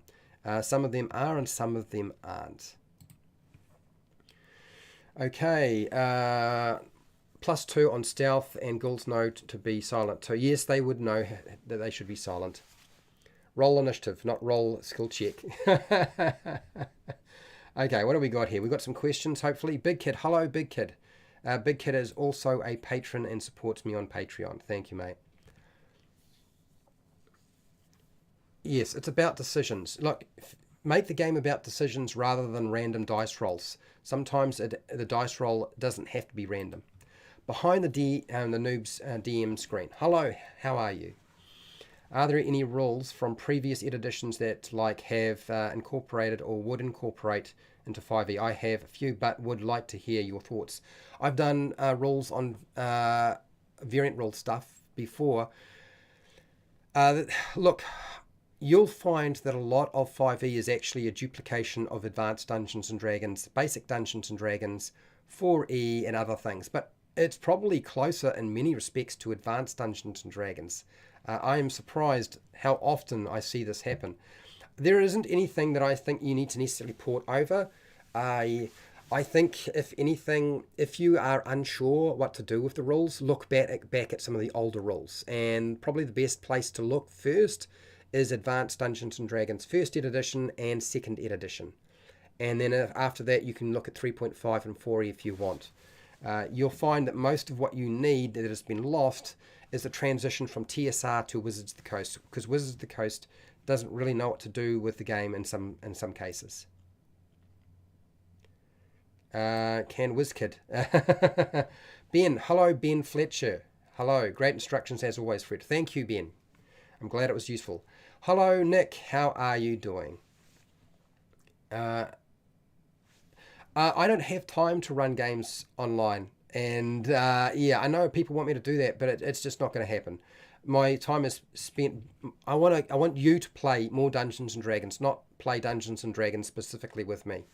Some of them are and some of them aren't. Okay, +2 on stealth, and ghouls know to be silent. So yes, they would know that they should be silent. Roll initiative, not roll skill check. Okay, what do we got here? We've got some questions, hopefully. Big Kid, hello, Big Kid. Big Kid is also a patron and supports me on Patreon. Thank you, mate. Yes, it's about decisions. Look, make the game about decisions rather than random dice rolls. Sometimes the dice roll doesn't have to be random. Behind the noob's DM screen. Hello, how are you? Are there any rules from previous editions that have incorporated or would incorporate into 5e? I have a few, but would like to hear your thoughts. I've done rules on variant rule stuff before. Look, you'll find that a lot of 5e is actually a duplication of Advanced Dungeons and Dragons, Basic Dungeons and Dragons, 4e, and other things. But it's probably closer in many respects to Advanced Dungeons and Dragons. I am surprised how often I see this happen. There isn't anything that I think you need to necessarily port over. I think, if anything, if you are unsure what to do with the rules, look back at some of the older rules. And probably the best place to look first is Advanced Dungeons and Dragons 1st Ed Edition and 2nd Ed Edition. And then after that, you can look at 3.5 and 4e if you want. You'll find that most of what you need that has been lost is the transition from TSR to Wizards of the Coast, because Wizards of the Coast doesn't really know what to do with the game in some cases. Can WizKid. Ben, hello Ben Fletcher. Hello, great instructions as always, Fred. Thank you, Ben. I'm glad it was useful. Hello, Nick. How are you doing? I don't have time to run games online. And yeah, I know people want me to do that, but it's just not going to happen. My time is spent. I want you to play more Dungeons and Dragons, not play Dungeons and Dragons specifically with me.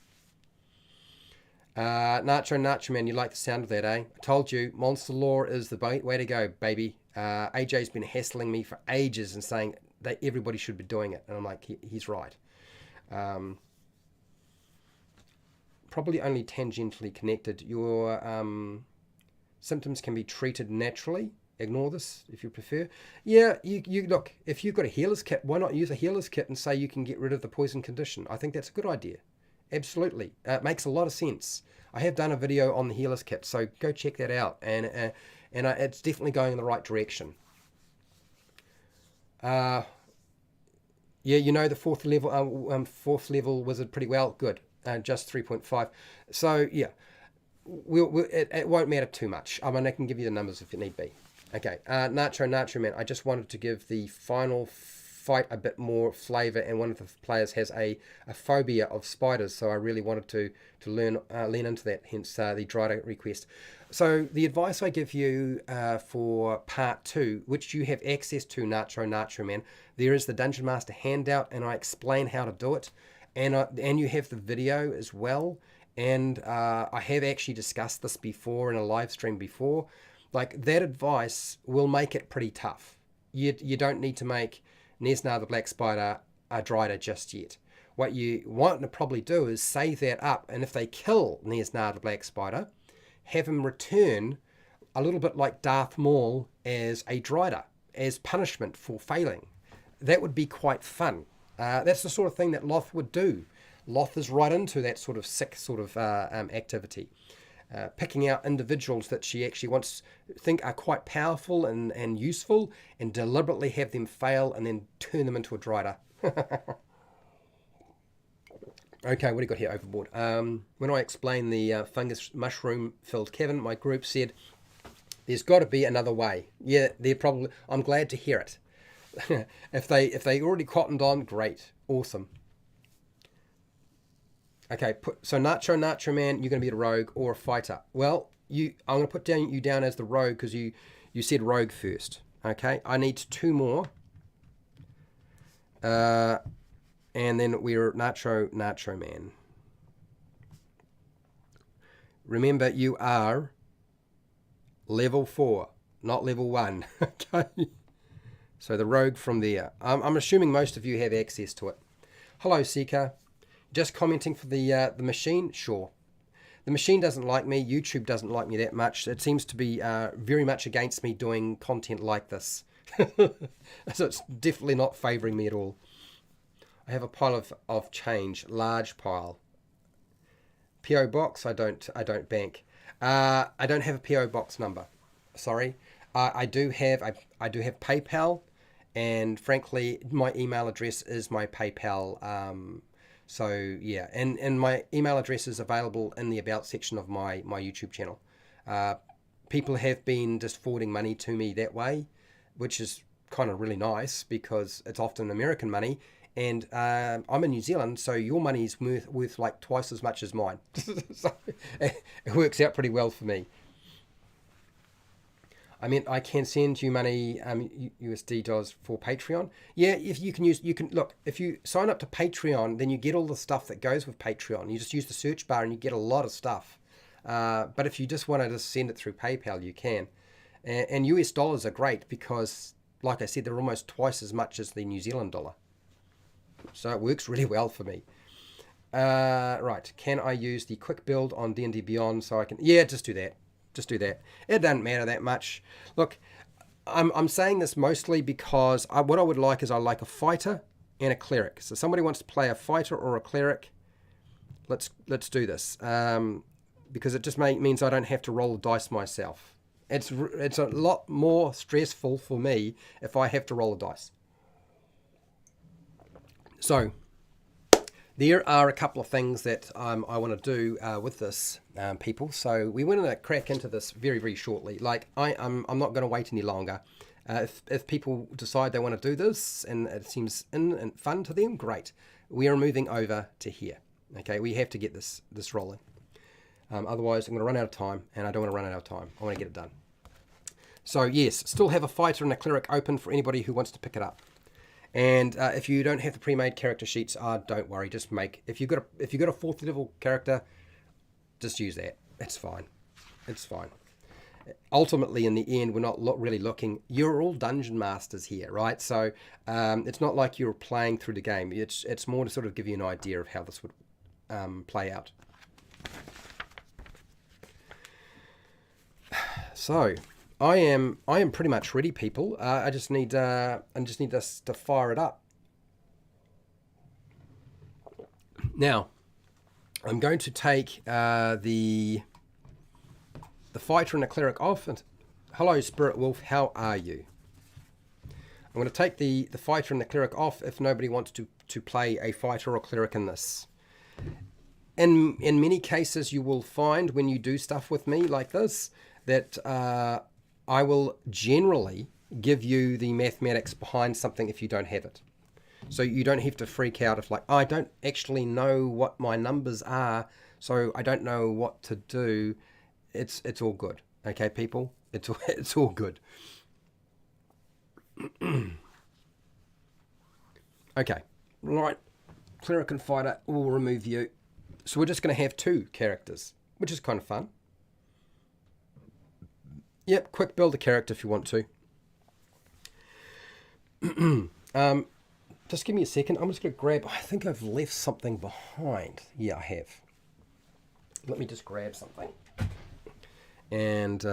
Nacho Man, you like the sound of that, eh? I told you, monster lore is the way to go, baby. AJ's been hassling me for ages and saying that everybody should be doing it, and I'm like, he's right. Probably only tangentially connected. Your symptoms can be treated naturally. Ignore this if you prefer. Yeah, you look, if you've got a healer's kit, why not use a healer's kit and say you can get rid of the poison condition? I think that's a good idea. Absolutely. It makes a lot of sense. I have done a video on the healer's kit, so go check that out. And it's definitely going in the right direction. Yeah, you know the fourth level wizard pretty well. Good. Just 3.5. So yeah, it won't matter too much. I mean, I can give you the numbers if it need be. Okay, Nacho Man, I just wanted to give the final fight a bit more flavor, and one of the players has a phobia of spiders, so I really wanted to lean into that, hence the Drider request. So the advice I give you for part 2, which you have access to, Nacho Man, there is the Dungeon Master handout, and I explain how to do it, and you have the video as well, and I have actually discussed this before in a live stream before. Like, that advice will make it pretty tough. You don't need to make Nesnar the Black Spider a Drider just yet. What you want to probably do is save that up, and if they kill Nesnar the Black Spider, have him return a little bit like Darth Maul as a Drider, as punishment for failing. That would be quite fun. That's the sort of thing that Loth would do. Loth is right into that sort of sick sort of activity. Picking out individuals that she actually think are quite powerful and useful, and deliberately have them fail and then turn them into a Drider. Okay, what do you got here? Overboard. When I explained the fungus mushroom filled cavern, my group said there's got to be another way. Yeah, I'm glad to hear it. if they already cottoned on, great, awesome. Okay, so Nacho Man, you're going to be a rogue or a fighter. Well, I'm going to put you down as the rogue because you said rogue first. Okay, I need 2 more. And then we're Nacho Man. Remember, you are level 4, not level 1. Okay. So the rogue from there. I'm assuming most of you have access to it. Hello, Seeker. Just commenting for the machine? Sure. The machine doesn't like me. YouTube doesn't like me that much. It seems to be very much against me doing content like this. So it's definitely not favouring me at all. I have a pile of change, large pile. PO box, I don't bank. I don't have a PO box number. Sorry. I do have PayPal, and frankly, my email address is my PayPal. So yeah, and my email address is available in the About section of my YouTube channel. People have been just forwarding money to me that way, which is kind of really nice because it's often American money, and I'm in New Zealand, so your money's worth like twice as much as mine. So it works out pretty well for me. I mean, I can send you money, USD dollars for Patreon. Yeah, if you can look, if you sign up to Patreon, then you get all the stuff that goes with Patreon. You just use the search bar and you get a lot of stuff. But if you just want to just send it through PayPal, you can. And US dollars are great because, like I said, they're almost twice as much as the New Zealand dollar. So it works really well for me. Right, can I use the quick build on D&D Beyond so I can... Yeah, just do that. Just do that. It doesn't matter that much. Look, I'm saying this mostly because what I would like is I like a fighter and a cleric. So somebody wants to play a fighter or a cleric. Let's do this because it just means I don't have to roll the dice myself. It's a lot more stressful for me if I have to roll the dice. So there are a couple of things that I want to do with this, people. So we want to crack into this very, very shortly. Like I'm not going to wait any longer. If people decide they want to do this and it seems and fun to them, great. We are moving over to here. Okay, we have to get this rolling. Otherwise, I'm going to run out of time, and I don't want to run out of time. I want to get it done. So yes, still have a fighter and a cleric open for anybody who wants to pick it up. And if you don't have the pre-made character sheets, don't worry. Just make if you got a 4th level character, just use that. It's fine. It's fine. Ultimately, in the end, we're not really looking. You're all dungeon masters here, right? So it's not like you're playing through the game. It's more to sort of give you an idea of how this would play out. So I am pretty much ready, people. I just need us to fire it up. Now, I'm going to take the fighter and the cleric off. And hello, Spirit Wolf. How are you? I'm going to take the fighter and the cleric off if nobody wants to play a fighter or cleric in this. In many cases, you will find when you do stuff with me like this that I will generally give you the mathematics behind something if you don't have it. So you don't have to freak out if I don't actually know what my numbers are, so I don't know what to do. It's all good. Okay, people? It's all good. Okay. Right. Cleric and fighter, we'll remove you. So we're just going to have 2 characters, which is kind of fun. Yep, quick build a character if you want to. Just give me a second. I'm just going to grab... I think I've left something behind. Yeah, I have. Let me just grab something. And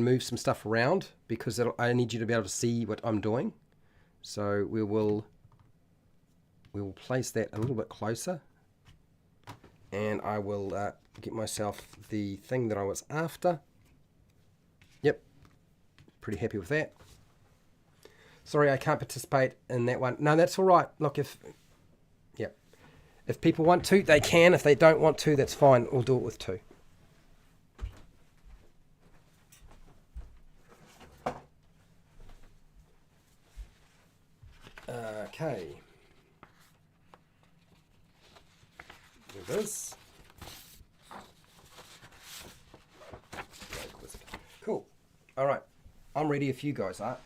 move some stuff around because I need you to be able to see what I'm doing. So we will place that a little bit closer. And I will get myself the thing that I was after. Yep, pretty happy with that. Sorry, I can't participate in that one. No, that's all right. Look, if people want to, they can. If they don't want to, that's fine. We'll do it with 2. Okay. Do this. Cool. All right. I'm ready if you guys are.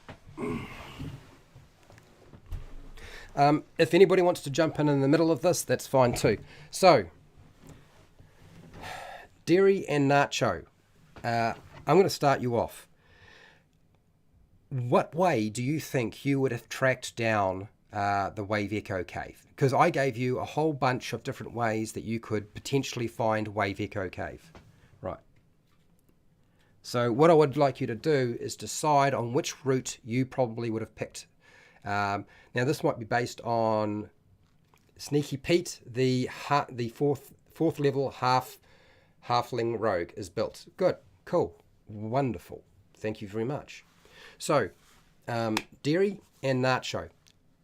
If anybody wants to jump in the middle of this, that's fine too. So, Derry and Nacho, I'm going to start you off. What way do you think you would have tracked down the Wave Echo Cave? Because I gave you a whole bunch of different ways that you could potentially find Wave Echo Cave. Right. So what I would like you to do is decide on which route you probably would have picked. Now this might be based on Sneaky Pete, the fourth level halfling rogue is built. Good, cool, wonderful. Thank you very much. So Dairy and Nacho,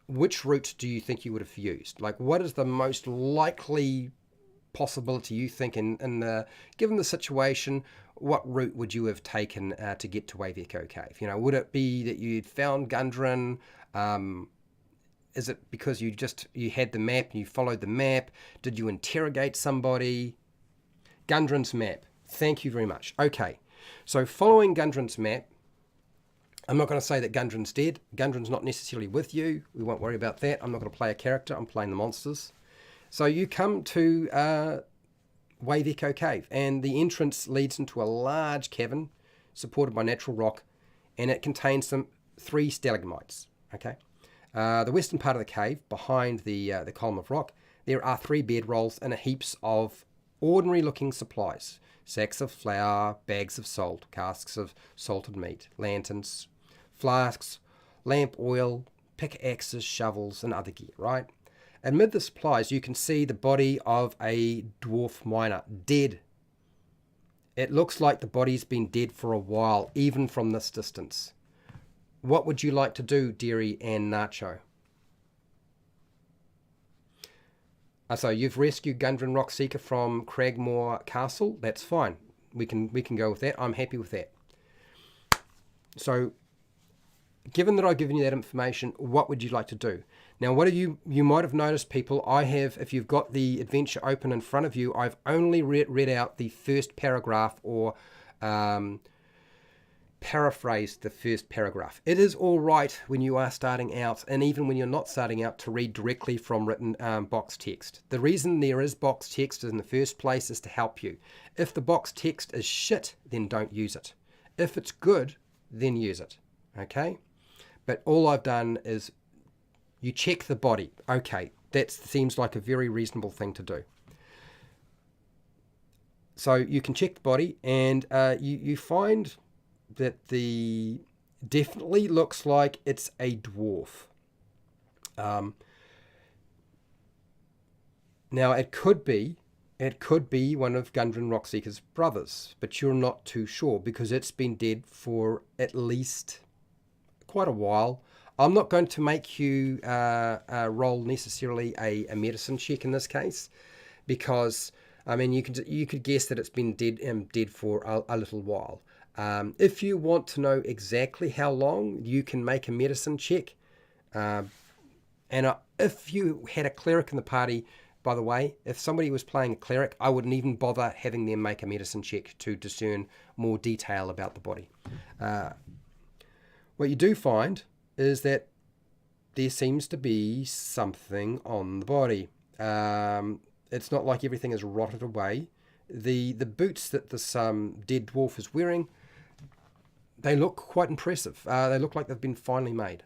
which route do you think you would have used? Like, what is the most likely possibility you think given the situation, what route would you have taken to get to Waveko Cave? You know, would it be that you'd found Gundren? Is it because you had the map and you followed the map? Did you interrogate somebody? Gundren's map. Thank you very much. Okay, so following Gundren's map, I'm not going to say that Gundren's dead. Gundren's not necessarily with you. We won't worry about that. I'm not going to play a character. I'm playing the monsters. So you come to Waveko Cave, and the entrance leads into a large cavern supported by natural rock, and it contains 3 stalagmites. Okay, the western part of the cave, behind the column of rock, there are 3 bedrolls and heaps of ordinary-looking supplies: sacks of flour, bags of salt, casks of salted meat, lanterns, flasks, lamp oil, pickaxes, shovels, and other gear. Right. Amid the supplies, you can see the body of a dwarf miner, dead. It looks like the body's been dead for a while, even from this distance. What would you like to do, Dairy and Nacho? So you've rescued Gundren Rockseeker from Cragmore Castle. That's fine. We can go with that. I'm happy with that. So, given that I've given you that information, what would you like to do? Now, what you might have noticed, people, I have, if you've got the adventure open in front of you, I've only read out the first paragraph, or paraphrased the first paragraph. It is all right when you are starting out, and even when you're not starting out, to read directly from written box text. The reason there is box text in the first place is to help you. If the box text is shit, then don't use it. If it's good, then use it. Okay? But all I've done is you check the body. Okay, that seems like a very reasonable thing to do. So you can check the body, and you find that the definitely looks like it's a dwarf. Now it could be one of Gundren Rockseeker's brothers, but you're not too sure because it's been dead for at least quite a while. I'm not going to make you roll necessarily a medicine check in this case, because I mean you could guess that it's been dead for a little while. If you want to know exactly how long, you can make a medicine check. And if you had a cleric in the party, by the way, if somebody was playing a cleric, I wouldn't even bother having them make a medicine check to discern more detail about the body. What you do find is that there seems to be something on the body. It's not like everything is rotted away. The boots that this dead dwarf is wearing, they look quite impressive. They look like they've been finely made.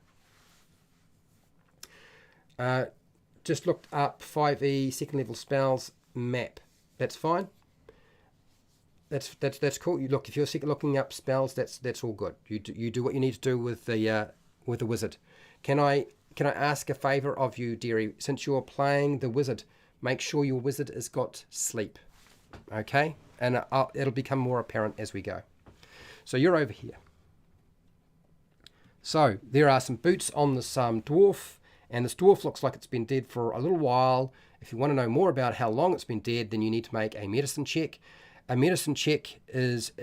Just looked up 5e second level spells map. That's fine. That's cool. You look, if you're looking up spells, that's all good. You do what you need to do with the wizard. Can I ask a favor of you, Dairy? Since you're playing the wizard, make sure your wizard has got sleep. Okay, and it'll become more apparent as we go. So you're over here. So there are some boots on this dwarf, and this dwarf looks like it's been dead for a little while. If you want to know more about how long it's been dead, then you need to make a medicine check. A medicine check is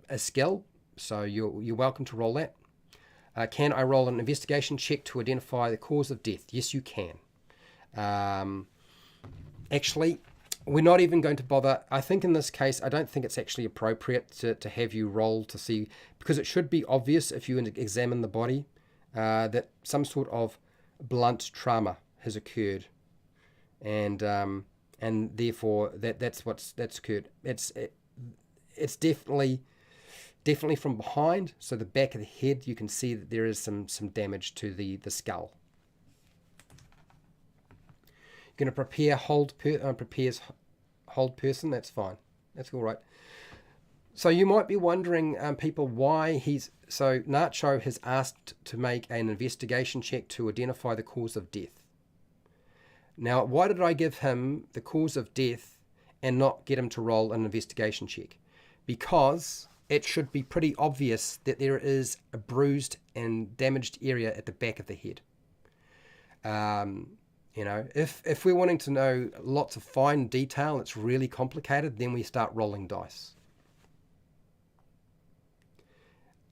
a skill, so you're welcome to roll that. Can I roll an investigation check to identify the cause of death? Yes, you can. Actually, we're not even going to bother. I think in this case, I don't think it's actually appropriate to have you roll to see, because it should be obvious if you examine the body that some sort of blunt trauma has occurred, and therefore that's occurred. It's definitely from behind. So the back of the head, you can see that there is some damage to the skull. You're going to prepare prepares hold person. That's fine. That's all right. So you might be wondering, people, why so Nacho has asked to make an investigation check to identify the cause of death. Now, why did I give him the cause of death and not get him to roll an investigation check? Because it should be pretty obvious that there is a bruised and damaged area at the back of the head. You know, if we're wanting to know lots of fine detail, it's really complicated, then we start rolling dice.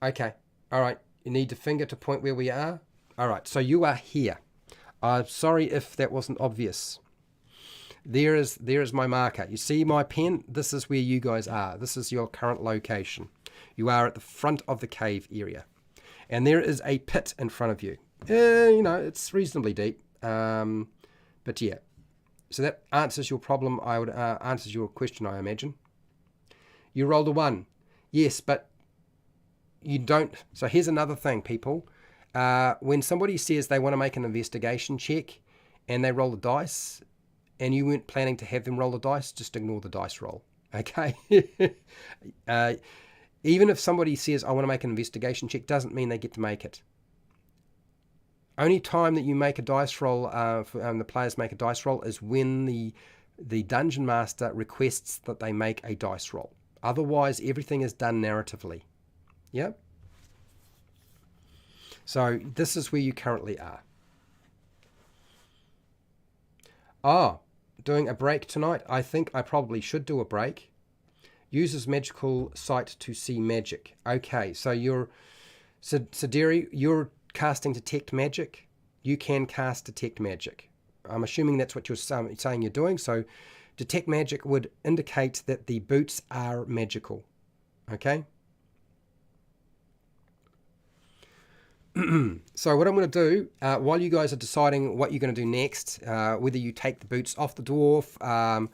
Okay, all right, you need the finger to point where we are. All right, so you are here. I'm sorry if that wasn't obvious. There is my marker. You see my pen? This is where you guys are. This is your current location. You are at the front of the cave area. And there is a pit in front of you. You know, it's reasonably deep. But yeah. So that answers your problem. I would answers your question, I imagine. You rolled a 1. Yes, but you don't. So here's another thing, people. When somebody says they want to make an investigation check and they roll the dice and you weren't planning to have them roll the dice, just ignore the dice roll. Okay? Even if somebody says, I want to make an investigation check, doesn't mean they get to make it. Only time that you make a dice roll, the players make a dice roll, is when the dungeon master requests that they make a dice roll. Otherwise, everything is done narratively. Yep. So this is where you currently are. Doing a break tonight. I think I probably should do a break. Uses magical sight to see magic. Okay, so you're... Sadiri, you're casting detect magic. You can cast detect magic. I'm assuming that's what you're saying you're doing. So detect magic would indicate that the boots are magical. Okay? So what I'm going to do, while you guys are deciding what you're going to do next, whether you take the boots off the dwarf,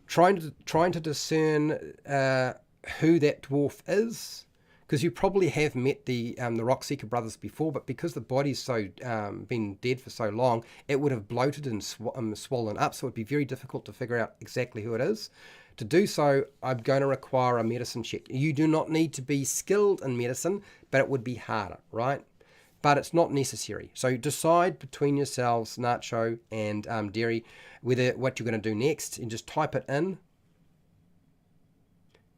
trying to discern who that dwarf is, because you probably have met the Rockseeker brothers before, but because the body's so been dead for so long, it would have bloated and swollen up, so it'd be very difficult to figure out exactly who it is. To do so, I'm going to require a medicine check. You do not need to be skilled in medicine, but it would be harder, right? But it's not necessary. So decide between yourselves, Nacho and Derry, what you're going to do next, and just type it in.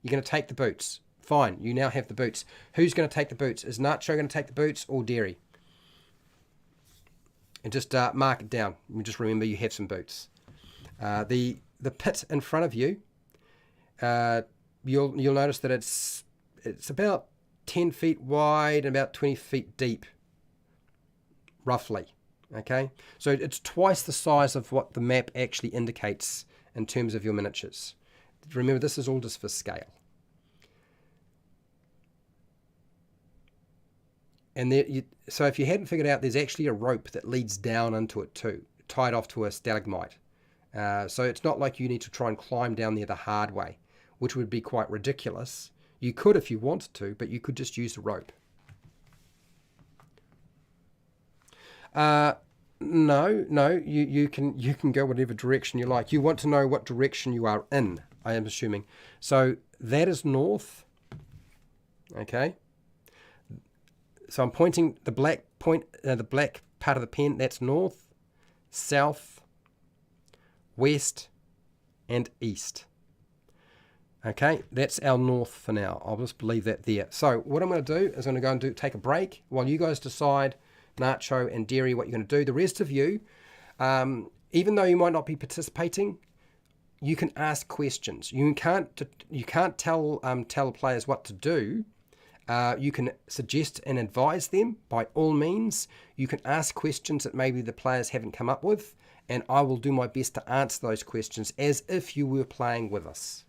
You're going to take the boots. Fine, you now have the boots. Who's going to take the boots? Is Nacho going to take the boots or Derry? And just mark it down. Just remember you have some boots. The pit in front of you, you'll notice that it's about 10 feet wide and about 20 feet deep, roughly. Okay, so it's twice the size of what the map actually indicates in terms of your miniatures. Remember, this is all just for scale. And so if you hadn't figured out, there's actually a rope that leads down into it too, tied off to a stalagmite. So it's not like you need to try and climb down there the hard way, which would be quite ridiculous. You could if you wanted to, but you could just use the rope. No, you can go whatever direction you like. You want to know what direction you are in, I am assuming. So that is north. Okay. So I'm pointing the black the black part of the pen. That's north, south, west, and east. Okay, that's our north for now. I'll just leave that there. So what I'm going to do is I'm going to go and take a break while you guys decide, Nacho and Derry, what you're going to do. The rest of you, even though you might not be participating, you can ask questions. You can't tell the players what to do. You can suggest and advise them by all means. You can ask questions that maybe the players haven't come up with, and I will do my best to answer those questions as if you were playing with us.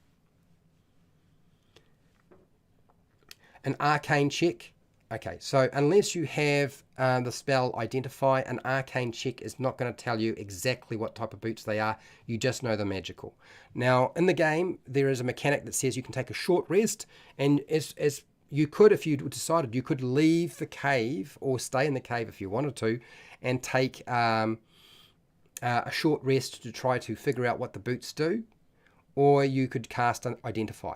An arcane check. Okay, so unless you have the spell Identify, an arcane check is not going to tell you exactly what type of boots they are. You just know they're magical. Now, in the game, there is a mechanic that says you can take a short rest, and as you could, if you decided, you could leave the cave or stay in the cave if you wanted to and take a short rest to try to figure out what the boots do, or you could cast an Identify.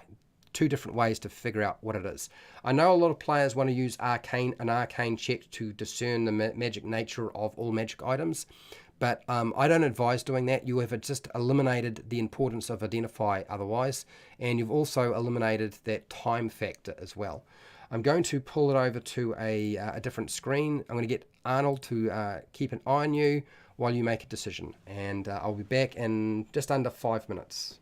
Two different ways to figure out what it is. I know a lot of players want to use an arcane check to discern the magic nature of all magic items, But I don't advise doing that. You have just eliminated the importance of identify otherwise, and you've also eliminated that time factor as well. I'm going to pull it over to a different screen. I'm going to get Arnold to keep an eye on you while you make a decision, and I'll be back in just under 5 minutes.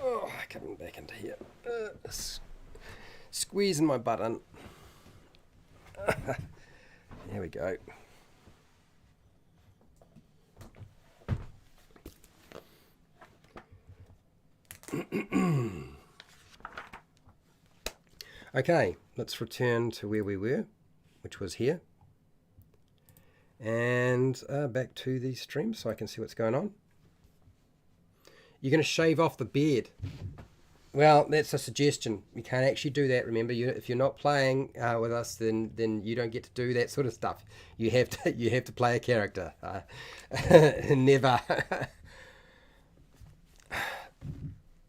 Oh, coming back into here. Squeezing my button. There we go. Okay, let's return to where we were, which was here. And back to the stream so I can see what's going on. You're going to shave off the beard. Well, that's a suggestion. You can't actually do that. Remember, if you're not playing with us, then you don't get to do that sort of stuff. You have to play a character. Never.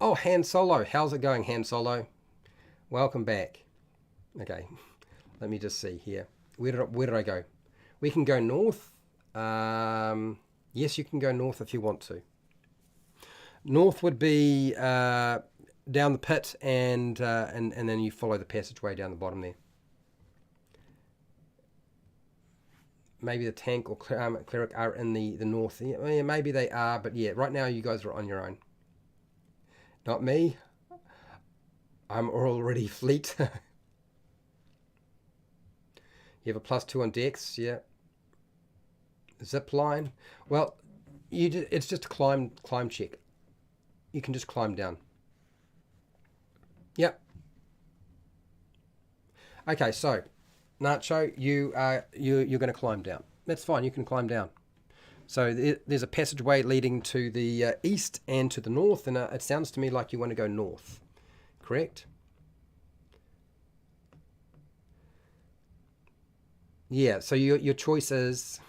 Oh, Han Solo. How's it going, Han Solo? Welcome back. Okay, let me just see here. Where did I go? We can go north. Yes, you can go north if you want to. North would be down the pit, and then you follow the passageway down the bottom there. Maybe the tank or cleric are in the north. Yeah, maybe they are, but yeah, right now you guys are on your own. Not me. I'm already fleet. You have a +2 on Dex, yeah. Zip line. Well, it's just a climb check. You can just climb down. Yep. Okay, so Nacho, you're going to climb down. That's fine. You can climb down. So there's a passageway leading to the east and to the north, and it sounds to me like you want to go north. Correct? Yeah, so your choice is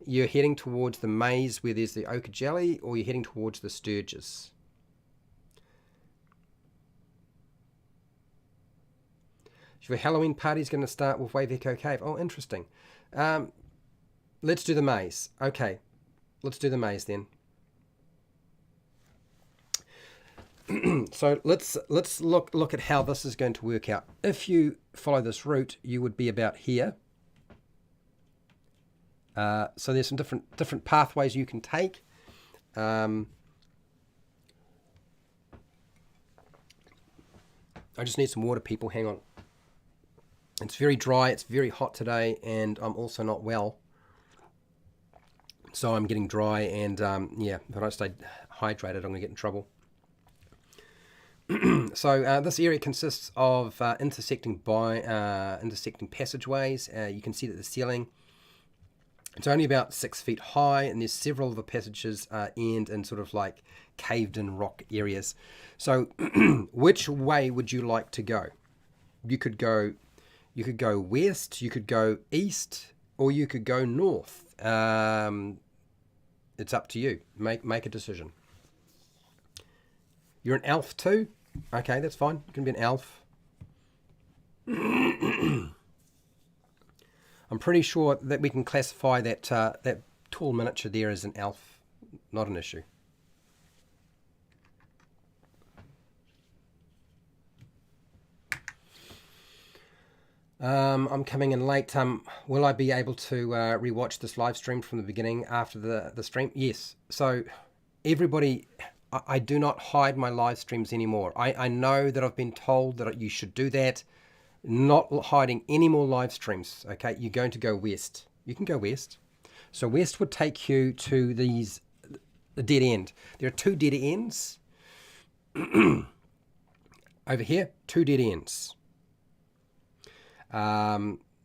you're heading towards the maze where there's the ochre jelly, or you're heading towards the sturges. So your Halloween party's going to start with Wave Echo Cave. Oh, interesting. Let's do the maze. Okay, let's do the maze then. So let's look at how this is going to work out. If you follow this route, you would be about here. So there's some different pathways you can take. I just need some water, people. Hang on. It's very dry. It's very hot today, and I'm also not well. So I'm getting dry, and yeah, if I don't stay hydrated, I'm going to get in trouble. So this area consists of intersecting passageways. You can see that the ceiling, it's only about 6 feet high, and there's several of the passages end in sort of like caved in rock areas. So which way would you like to go? You could go west, you could go east, or you could go north. It's up to you. Make a decision. You're an elf too? Okay, that's fine. You can be an elf. I'm pretty sure that we can classify that that tall miniature there as an elf. Not an issue. I'm coming in late. Will I be able to rewatch this live stream from the beginning after the stream? Yes. So everybody, I do not hide my live streams anymore. I know that I've been told that you should do that. Not hiding any more live streams. Okay, you're going to go west. You can go west. So west would take you to the dead end. There are 2 dead ends. Over here, 2 dead ends.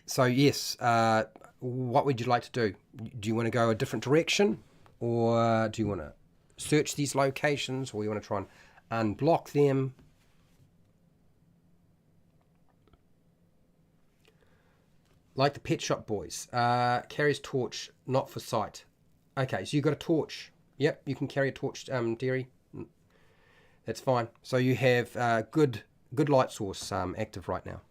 So yes, what would you like to do? Do you want to go a different direction, or do you want to search these locations, or you want to try and unblock them? Like the Pet Shop Boys, carries torch, not for sight. Okay, so you've got a torch. Yep, you can carry a torch, Derry. That's fine. So you have good light source active right now.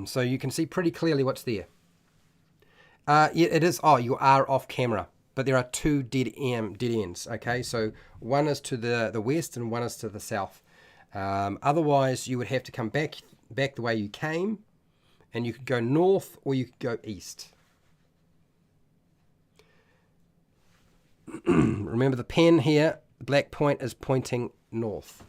So you can see pretty clearly what's there. Yeah, it is. Oh, you are off camera, but there are 2 dead ends. Okay, so one is to the west and one is to the south. Otherwise, you would have to come back the way you came, and you could go north or you could go east. Remember the pen here, the black point is pointing north.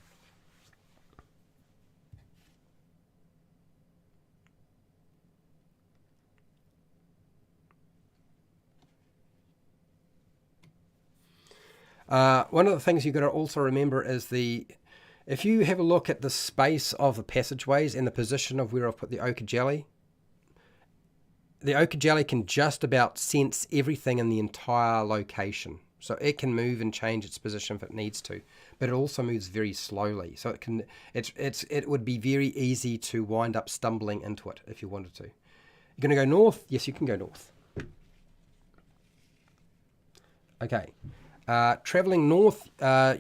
One of the things you've got to also remember is if you have a look at the space of the passageways and the position of where I've put the ochre jelly can just about sense everything in the entire location. So it can move and change its position if it needs to, but it also moves very slowly. So it would be very easy to wind up stumbling into it if you wanted to. You're going to go north? Yes, you can go north. Okay. Travelling north,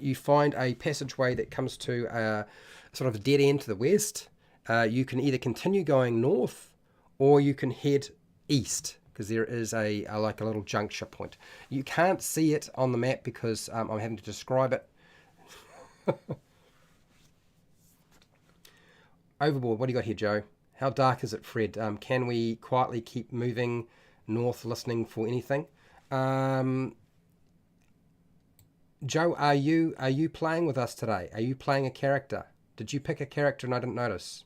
you find a passageway that comes to sort of a dead end to the west. You can either continue going north, or you can head east, because there is like a little juncture point. You can't see it on the map because I'm having to describe it. Overboard, what do you got here, Joe? How dark is it, Fred? Can we quietly keep moving north, listening for anything? Joe, are you playing with us today? Are you playing a character? Did you pick a character and I didn't notice?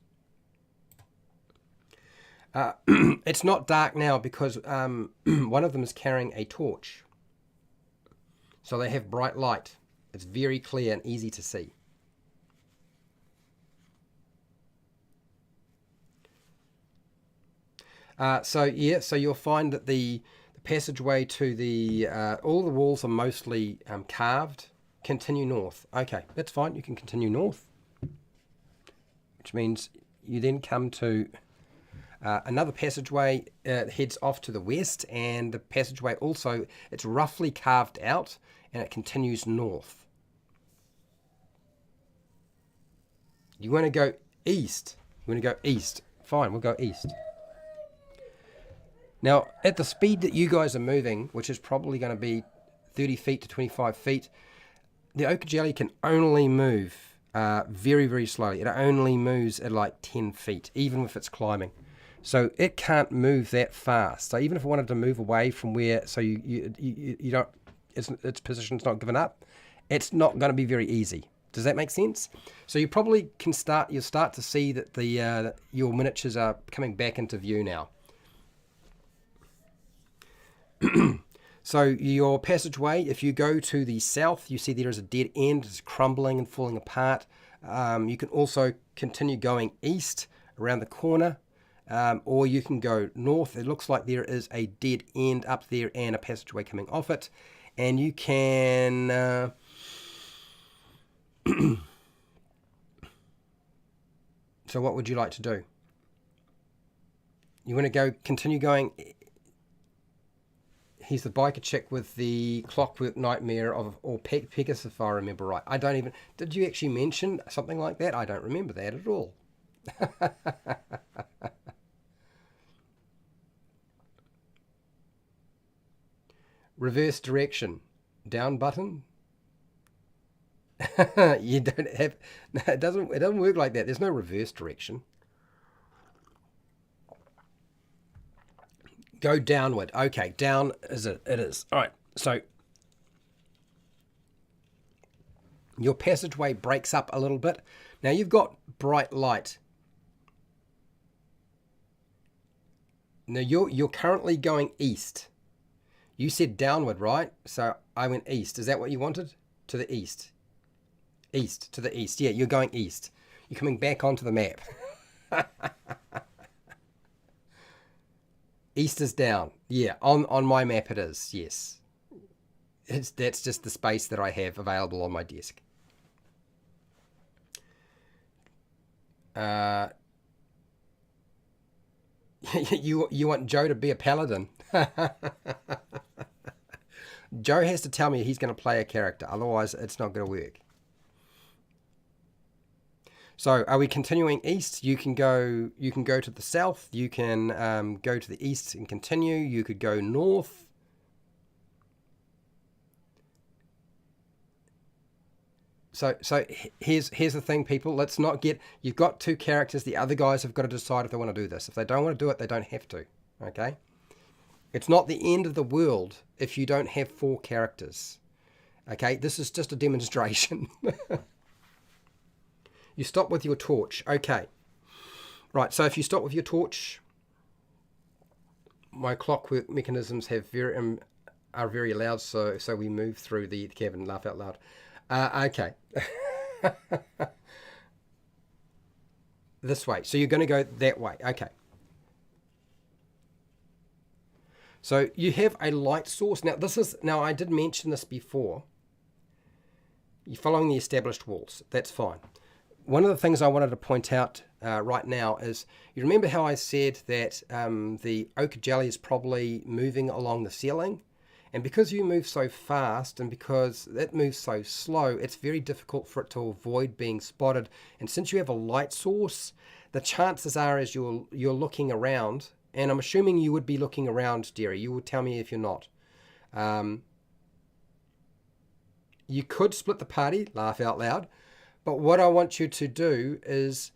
It's not dark now because one of them is carrying a torch. So they have bright light. It's very clear and easy to see. So you'll find that the passageway to all the walls are mostly carved. Continue north. Okay, that's fine. You can continue north, which means you then come to another passageway heads off to the west, and the passageway also, it's roughly carved out, and it continues north. You want to go east? You want to go east? Fine, we'll go east. Now, at the speed that you guys are moving, which is probably going to be 30 feet to 25 feet, the ochre jelly can only move very, very slowly. It only moves at like 10 feet, even if it's climbing. So it can't move that fast. So even if it wanted to move away from where, so you don't, its position's not given up, it's not going to be very easy Does that make sense? So you probably can you'll start to see that the your miniatures are coming back into view now. So your passageway, if you go to the south, you see there is a dead end. It's crumbling and falling apart. You can also continue going east around the corner, or you can go north. It looks like there is a dead end up there and a passageway coming off it. And you can... So what would you like to do? You want to go continue going... He's the biker chick with the clockwork nightmare or Pegasus, if I remember right. I don't even... Did you actually mention something like that? I don't remember that at all. Reverse direction. Down button? You don't have... No, it doesn't work like that. There's no reverse direction. Go downward. Okay, down is it. It is. All right, so your passageway breaks up a little bit. Now you've got bright light. Now you're currently going east. You said downward, right? So I went east. Is that what you wanted? To the east. East, to the east. Yeah, you're going east. You're coming back onto the map. East is down. Yeah, on my map it is, yes. That's just the space that I have available on my desk. You want Joe to be a paladin? Joe has to tell me he's going to play a character, otherwise it's not going to work. So are we continuing east? You can go to the south. You can go to the east and continue. You could go north. So here's the thing, people. Let's not get... You've got two characters. The other guys have got to decide if they want to do this. If they don't want to do it, they don't have to. Okay? It's not the end of the world if you don't have 4 characters. Okay? This is just a demonstration. You stop with your torch. Okay. Right, so if you stop with your torch, my clockwork mechanisms are very loud, so we move through the cavern. Laugh out loud. Okay. This way. So you're going to go that way. Okay. So you have a light source. Now I did mention this before. You're following the established walls. That's fine. One of the things I wanted to point out right now is, you remember how I said that the ochre jelly is probably moving along the ceiling? And because you move so fast and because it moves so slow, it's very difficult for it to avoid being spotted. And since you have a light source, the chances are as you're looking around, and I'm assuming you would be looking around, Derry. You will tell me if you're not. You could split the party, laugh out loud. But what I want you to do is,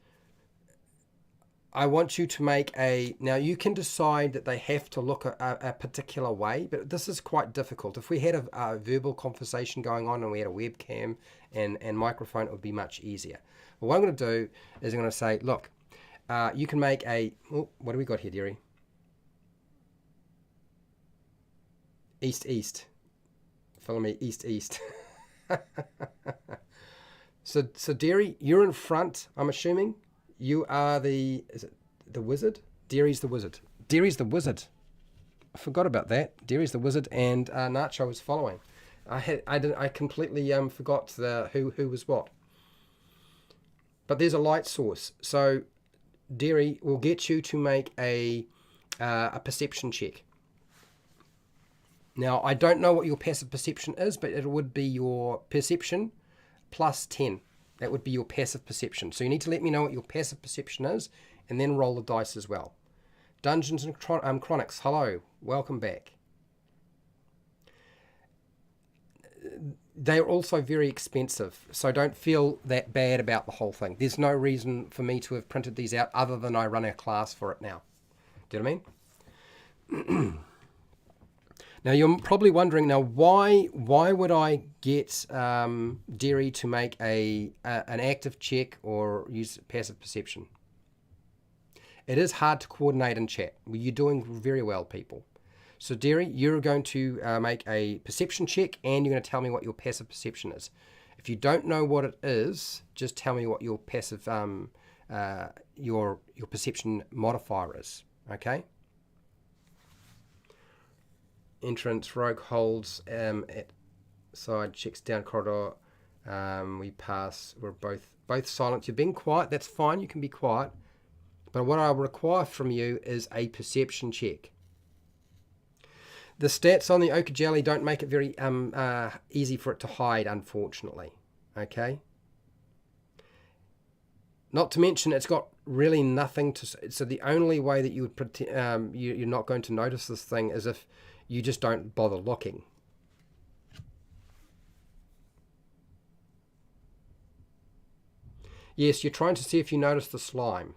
I want you to make now you can decide that they have to look a particular way, but this is quite difficult. If we had a verbal conversation going on and we had a webcam and microphone, it would be much easier. But what I'm going to do is I'm going to say, look, you can make what do we got here, dearie? East. Follow me, east. So Derry, you're in front, I'm assuming. You are is it the wizard? Derry's the wizard. Derry's the wizard. I forgot about that. Derry's the wizard, and Nacho was following. I completely forgot who was what. But there's a light source. So Derry will get you to make a perception check. Now, I don't know what your passive perception is, but it would be your perception plus 10. That would be your passive perception. So you need to let me know what your passive perception is, and then roll the dice as well. Dungeons and Chronics, hello, welcome back. They're also very expensive, so don't feel that bad about the whole thing. There's no reason for me to have printed these out other than I run a class for it now. Do you know what I mean? Now you're probably wondering now why would I get Derry to make an active check or use passive perception? It is hard to coordinate in chat. You're doing very well, people. So Derry, you're going to make a perception check, and you're going to tell me what your passive perception is. If you don't know what it is, just tell me what your passive your perception modifier is. Okay. Entrance, rogue holds at side, checks down corridor. We pass. We're both silent. You're being quiet. That's fine. You can be quiet. But what I require from you is a perception check. The stats on the ochre jelly don't make it very easy for it to hide, unfortunately. Okay. Not to mention, it's got really nothing to. So the only way that you would pretend you're not going to notice this thing is if you just don't bother looking. Yes, you're trying to see if you notice the slime,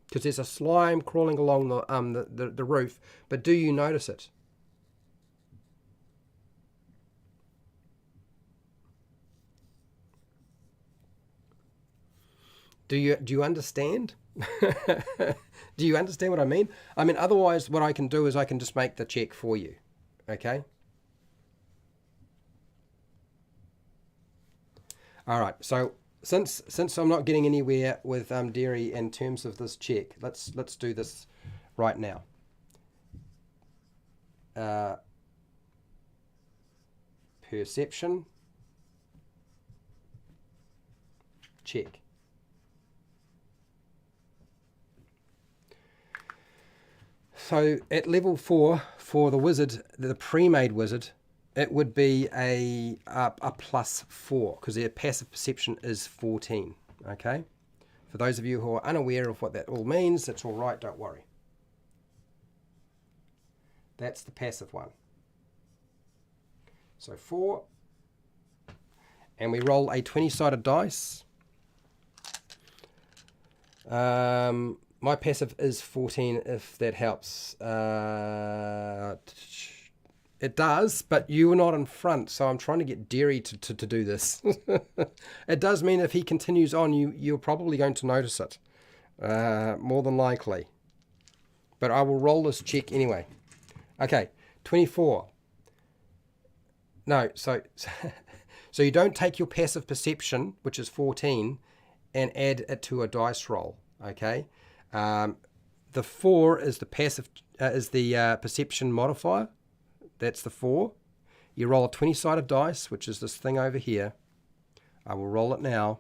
because there's a slime crawling along the roof. But do you notice it? Do you understand? Do you understand what I mean? I mean, otherwise, what I can do is I can just make the check for you. Okay? All right. So since I'm not getting anywhere with Derry in terms of this check, let's do this right now. Perception check. So at level 4 for the wizard, the pre-made wizard, it would be a +4 because their passive perception is 14. Okay. For those of you who are unaware of what that all means, it's all right. Don't worry. That's the passive one. So 4, and we roll a 20-sided dice. My passive is 14, if that helps. It does, but you were not in front, so I'm trying to get Derry to do this. It does mean if he continues on, you're probably going to notice it, more than likely. But I will roll this check anyway. Okay, 24. No, so you don't take your passive perception, which is 14, and add it to a dice roll. Okay. The 4 is the passive perception modifier. That's the 4. You roll a 20-sided dice, which is this thing over here. I will roll it now,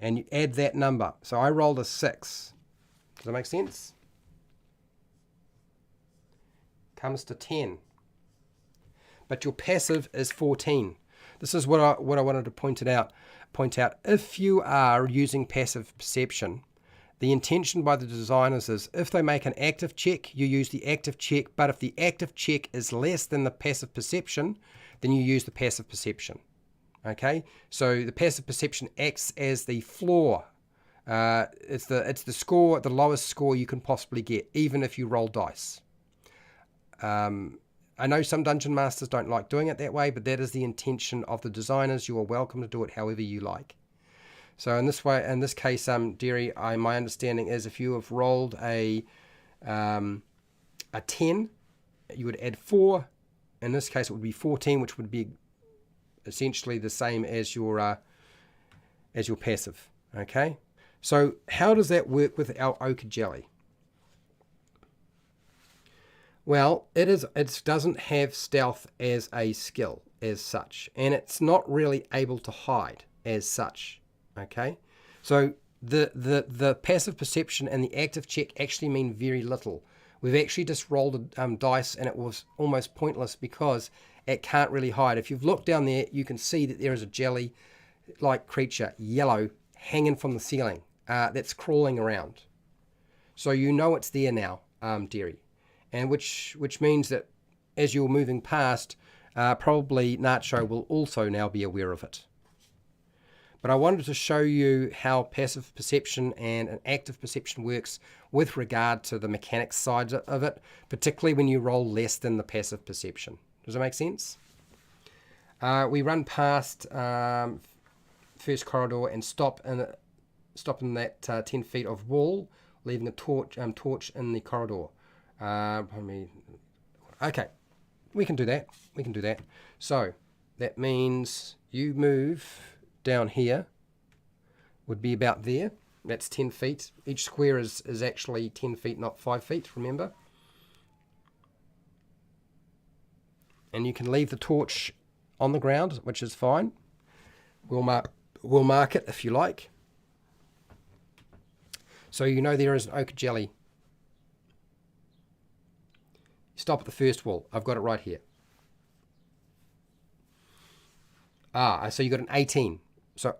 and you add that number. So I rolled a 6. Does that make sense? Comes to 10. But your passive is 14. This is what I wanted to point out. If you are using passive perception, the intention by the designers is if they make an active check, you use the active check, but if the active check is less than the passive perception, then you use the passive perception. Okay? So the passive perception acts as the floor. It's the score, the lowest score you can possibly get, even if you roll dice. I know some dungeon masters don't like doing it that way, but that is the intention of the designers. You are welcome to do it however you like. So in this case, Derry, my understanding is if you have rolled a 10, you would add 4. In this case, it would be 14, which would be essentially the same as your passive. Okay. So how does that work with our ochre jelly? Well, it doesn't have stealth as a skill as such, and it's not really able to hide as such. Okay, so the passive perception and the active check actually mean very little. We've actually just rolled a dice, and it was almost pointless because it can't really hide. If you've looked down there, you can see that there is a jelly-like creature, yellow, hanging from the ceiling, that's crawling around. So you know it's there now, Derry, and which means that as you're moving past, probably Nacho will also now be aware of it. But I wanted to show you how passive perception and an active perception works with regard to the mechanics side of it, particularly when you roll less than the passive perception. Does that make sense? We run past first corridor and stop in that 10 feet of wall, leaving a torch in the corridor. Okay, we can do that. So that means you move down here, would be about there. That's 10 feet. Each square is actually 10 feet, not 5 feet, remember? And you can leave the torch on the ground, which is fine. We'll mark it if you like. So you know there is an oak jelly. Stop at the first wall. I've got it right here. So you got an 18. So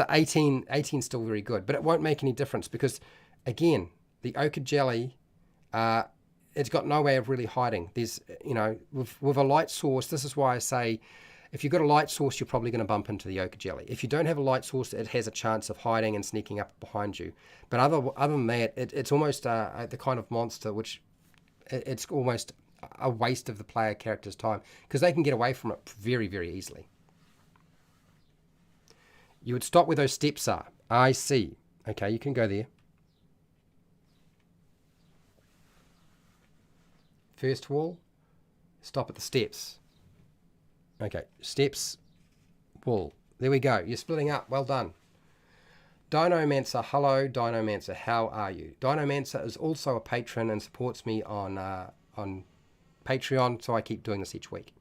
18 is still very good, but it won't make any difference because, again, the oak jelly, it's got no way of really hiding. There's, with a light source, this is why I say, if you've got a light source, you're probably going to bump into the oak jelly. If you don't have a light source, it has a chance of hiding and sneaking up behind you. But other than that, it's almost the kind of monster which it's almost a waste of the player character's time because they can get away from it very, very easily. You would stop where those steps are. I see. Okay, you can go there. First wall, stop at the steps. Okay, steps, wall. There we go. You're splitting up. Well done. Dinomancer, hello, Dinomancer. How are you? Dinomancer is also a patron and supports me on Patreon, so I keep doing this each week.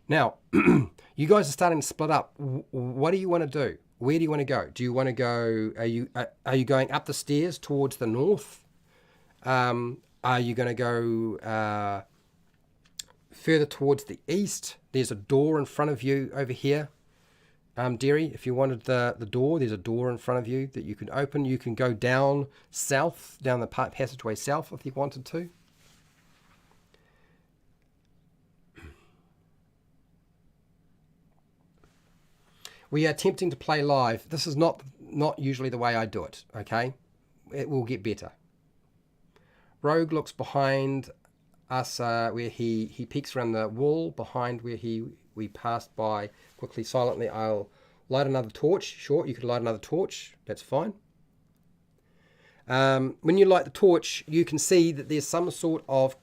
Now, you guys are starting to split up. What do you want to do? Where do you want to go? Do you want to go? Are you going up the stairs towards the north? Are you going to go further towards the east? There's a door in front of you over here. Derry, if you wanted the door, there's a door in front of you that you can open. You can go down south, down the passageway south if you wanted to. We are attempting to play live. This is not usually the way I do it, okay? It will get better. Rogue looks behind us where he peeks around the wall behind where we passed by quickly, silently. I'll light another torch. Sure, you could light another torch. That's fine. When you light the torch, you can see that there's some sort of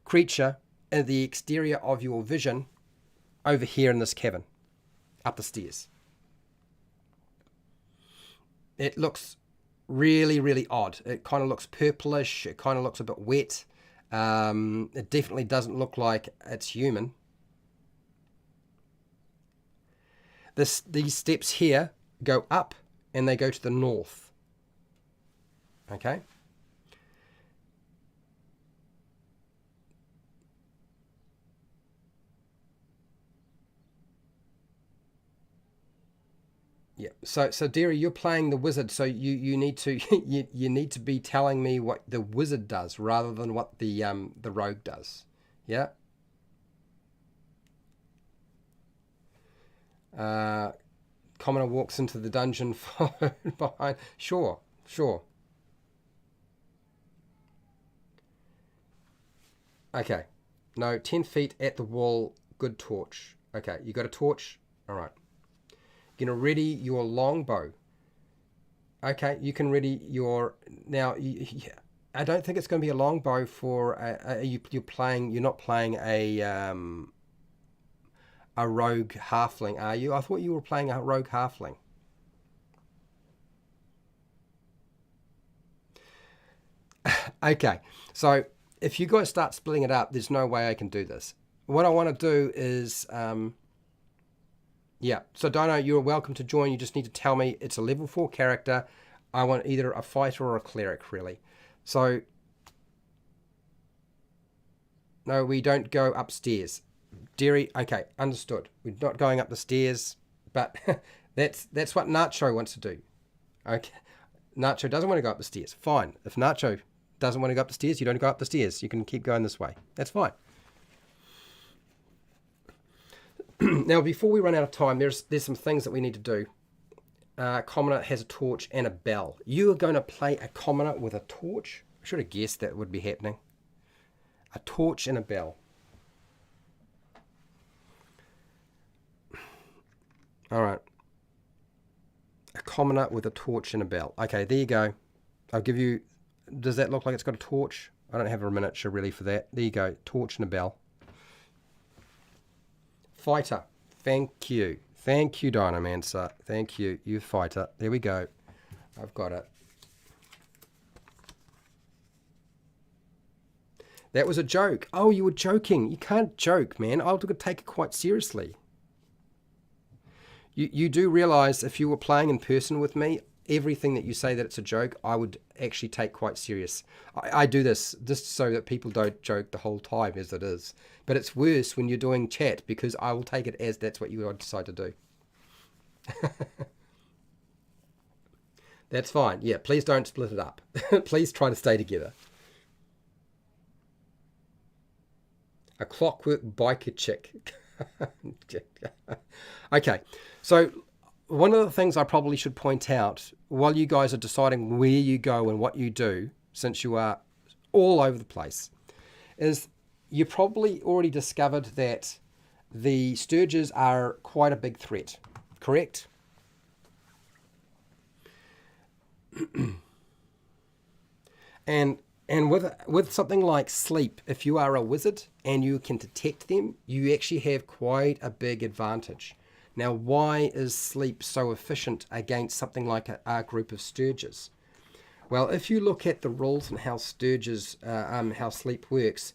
creature at the exterior of your vision over here in this cavern, up the stairs. It looks really, really odd. It kind of looks purplish. It kind of looks a bit wet. It definitely doesn't look like it's human. These steps here go up and they go to the north. Okay? Yeah. So Derry, you're playing the wizard, so you need to you need to be telling me what the wizard does rather than what the rogue does. Yeah. Commoner walks into the dungeon followed behind. Sure. Okay. No, 10 feet at the wall. Good torch. Okay, you got a torch? All right. You're going to ready your longbow. Okay, you can ready your... Now, I don't think it's going to be a longbow for... You're not playing a rogue halfling, are you? I thought you were playing a rogue halfling. Okay, so if you guys start splitting it up, there's no way I can do this. What I want to do is... yeah, so Dino, you're welcome to join. You just need to tell me it's a level 4 character. I want either a fighter or a cleric, really. So, no, we don't go upstairs. Derry, okay, understood. We're not going up the stairs, but that's what Nacho wants to do. Okay, Nacho doesn't want to go up the stairs. Fine. If Nacho doesn't want to go up the stairs, you don't go up the stairs. You can keep going this way. That's fine. Now, before we run out of time, there's some things that we need to do. Commoner has a torch and a bell. You are going to play a commoner with a torch. I should have guessed that would be happening. A torch and a bell. All right. A commoner with a torch and a bell. Okay, there you go. I'll give you... Does that look like it's got a torch? I don't have a miniature really for that. There you go. Torch and a bell. Fighter. Thank you. Thank you, Dynamancer. Thank you. You fighter. There we go. I've got it. That was a joke. Oh, you were joking. You can't joke, man. I'll take it quite seriously. You do realise if you were playing in person with me, everything that you say that it's a joke, I would actually take quite serious. I do this just so that people don't joke the whole time as it is. But it's worse when you're doing chat because I will take it as that's what you decide to do. That's fine. Yeah, please don't split it up. Please try to stay together. A clockwork biker chick. Okay, so one of the things I probably should point out while you guys are deciding where you go and what you do, since you are all over the place, is you probably already discovered that the Sturges are quite a big threat, correct? And with something like sleep, if you are a wizard and you can detect them, you actually have quite a big advantage. Now, why is sleep so efficient against something like a group of Sturges? Well, if you look at the rules and how Sturges, how sleep works,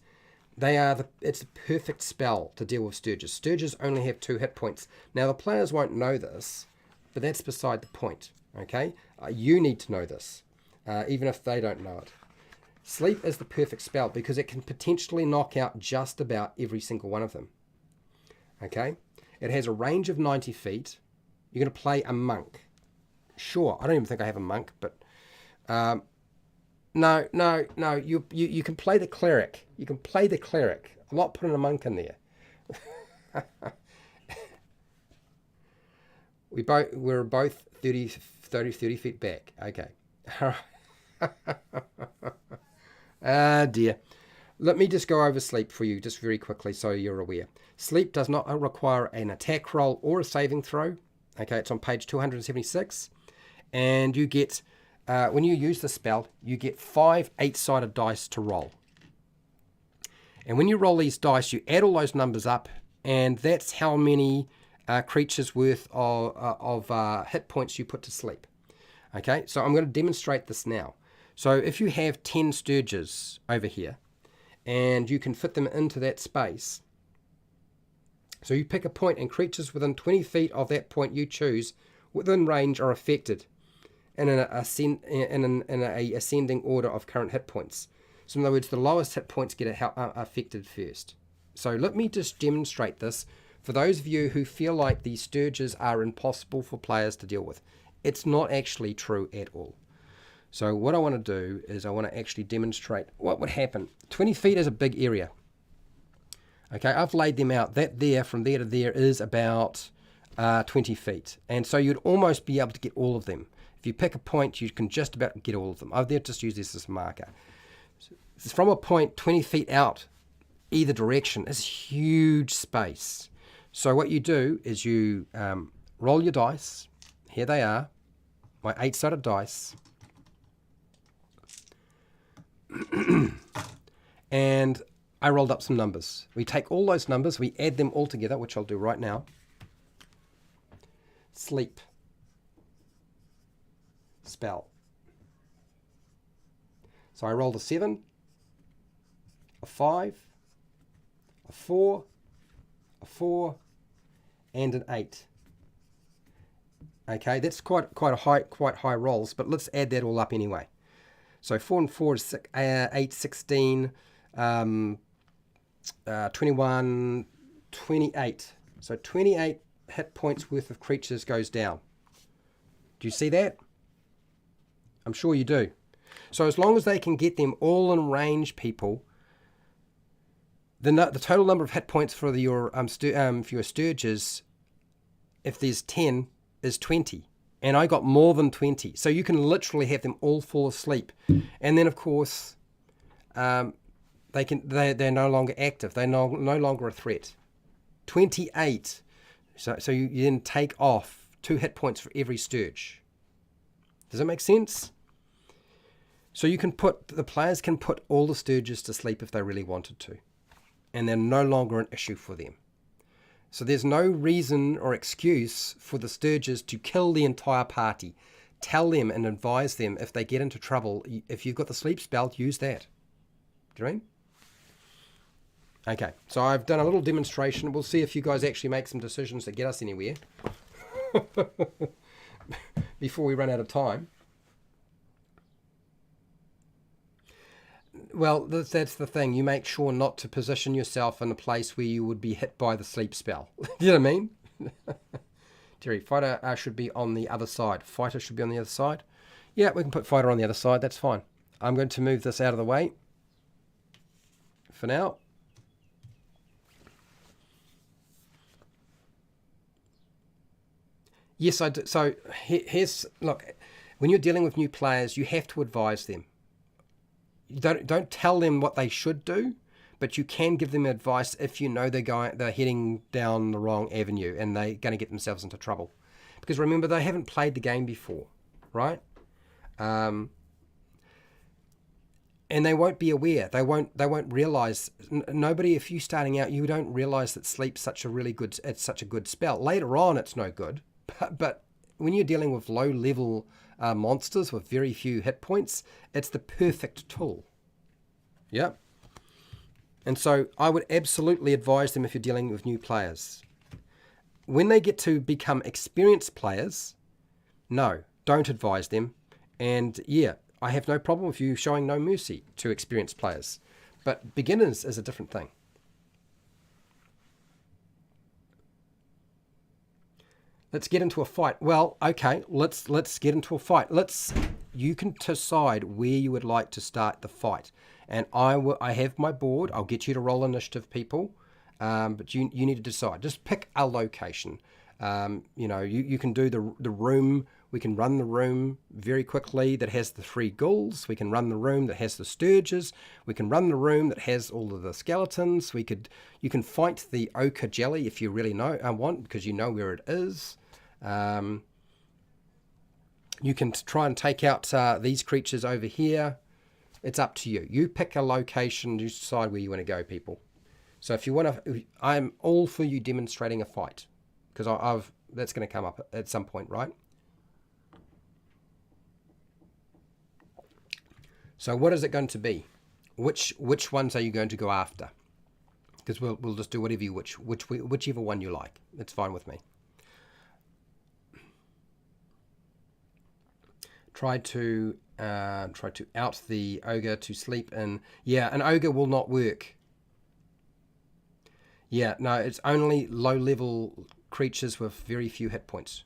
it's a perfect spell to deal with Sturges. Sturges only have 2 hit points. Now, the players won't know this, but that's beside the point. Okay, you need to know this, even if they don't know it. Sleep is the perfect spell because it can potentially knock out just about every single one of them. Okay, it has a range of 90 feet. You're going to play a monk. Sure, I don't even think I have a monk, but no. You can play the cleric. You can play the cleric. I'm not putting a monk in there. We're both 30 feet back. Okay. Ah, dear. Let me just go over sleep for you just very quickly so you're aware. Sleep does not require an attack roll or a saving throw. Okay, it's on page 276. And you get, when you use the spell, you get 5 8-sided dice to roll. And when you roll these dice, you add all those numbers up, and that's how many creatures worth of hit points you put to sleep. Okay, so I'm going to demonstrate this now. So if you have 10 Sturges over here, and you can fit them into that space, so you pick a point, and creatures within 20 feet of that point you choose within range are affected in an ascending order of current hit points. So in other words, the lowest hit points get affected first. So let me just demonstrate this for those of you who feel like these Sturges are impossible for players to deal with. It's not actually true at all. So what I want to do is I want to actually demonstrate what would happen. 20 feet is a big area. Okay, I've laid them out. That there, from there to there, is about 20 feet. And so you'd almost be able to get all of them. If you pick a point, you can just about get all of them. I've just used this as a marker. So from a point 20 feet out, either direction, is huge space. So what you do is you roll your dice. Here they are, my 8-sided dice. And I rolled up some numbers. We take all those numbers, we add them all together, which I'll do right now. Sleep. Spell. So I rolled a 7, a 5, a 4, a 4, and an 8. Okay, that's quite high rolls, but let's add that all up anyway. So 4 and 4 is 8, 16, 21, 28. So 28 hit points worth of creatures goes down. Do you see that? I'm sure you do. So as long as they can get them all in range, people, the total number of hit points for your Sturges, if there's 10, is 20. And I got more than 20. So you can literally have them all fall asleep. And then, of course, they're no longer active. They're no longer a threat. 28. So you then take off 2 hit points for every Sturge. Does that make sense? So the players can put all the Sturges to sleep if they really wanted to. And they're no longer an issue for them. So there's no reason or excuse for the Sturges to kill the entire party. Tell them and advise them if they get into trouble. If you've got the sleep spell, use that. Do you know what I mean? Okay, so I've done a little demonstration. We'll see if you guys actually make some decisions that get us anywhere before we run out of time. Well, that's the thing. You make sure not to position yourself in a place where you would be hit by the sleep spell. You know what I mean? Terry, fighter should be on the other side. Fighter should be on the other side. Yeah, we can put fighter on the other side. That's fine. I'm going to move this out of the way for now. Yes, I do. So look, when you're dealing with new players, you have to advise them. You don't tell them what they should do, but you can give them advice if you know they're heading down the wrong avenue and they're going to get themselves into trouble. Because remember, they haven't played the game before, right? And they won't be aware. They won't realize. Nobody, if you're starting out, you don't realize that sleep's such a good spell. Later on, it's no good. But when you're dealing with low level monsters with very few hit points, it's the perfect tool. Yep. And so I would absolutely advise them if you're dealing with new players. When they get to become experienced players, no, don't advise them. And yeah, I have no problem with you showing no mercy to experienced players. But beginners is a different thing. Let's get into a fight. Well, okay, let's get into a fight. You can decide where you would like to start the fight. And I have my board. I'll get you to roll initiative, people. But you need to decide. Just pick a location. You can do the room. We can run the room very quickly that has the 3 ghouls. We can run the room that has the Sturges. We can run the room that has all of the skeletons. You can fight the ochre jelly if you really want, because you know where it is. You can try and take out these creatures over here. It's up to you. You pick a location. You decide where you want to go, people. So if you want to, I'm all for you demonstrating a fight, because that's going to come up at some point, right? So what is it going to be? Which ones are you going to go after? Because we'll just do whichever one you like. It's fine with me. Try to out the ogre to sleep in. Yeah, an ogre will not work. Yeah, no, it's only low-level creatures with very few hit points.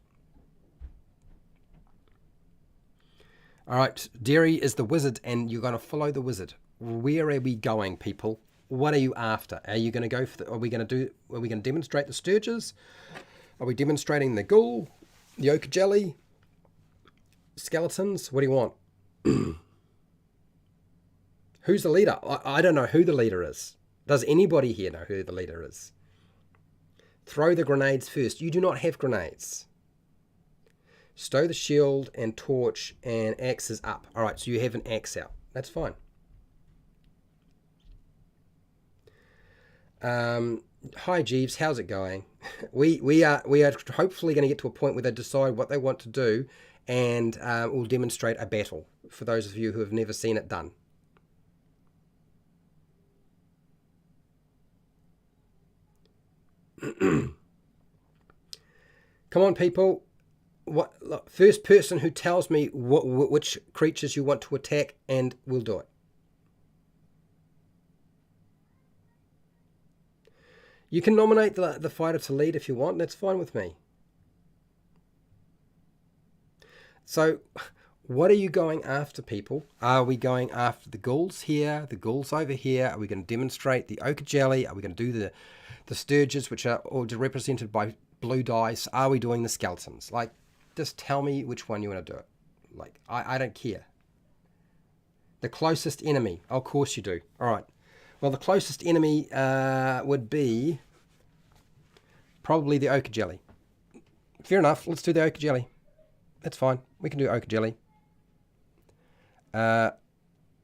All right, Derry is the wizard, and you're going to follow the wizard. Where are we going, people? What are you after? Are you going to go for? Are we going to demonstrate the Sturges? Are we demonstrating the ghoul, the ochre jelly, skeletons? What do you want? Who's the leader? I don't know who the leader is. Does anybody here know who the leader is? Throw the grenades first. You do not have grenades. Stow the shield and torch and axe is up. All right, so you have an axe out. That's fine. Hi Jeeves, how's it going? We are hopefully going to get to a point where they decide what they want to do, and we'll demonstrate a battle for those of you who have never seen it done. Come on, people. Look, first person who tells me which creatures you want to attack, and we'll do it. You can nominate the fighter to lead if you want. That's fine with me. So What are you going after, people? Are we going after the ghouls here, the ghouls over here? Are we going to demonstrate the ochre jelly? Are we going to do the sturges, which are all represented by blue dice? Are we doing the skeletons? Like, just tell me which one you want to do it. Like, I don't care. The closest enemy. Oh, of course you do. All right. Well, the closest enemy would be probably the ochre jelly. Fair enough. Let's do the ochre jelly. That's fine. We can do ochre jelly.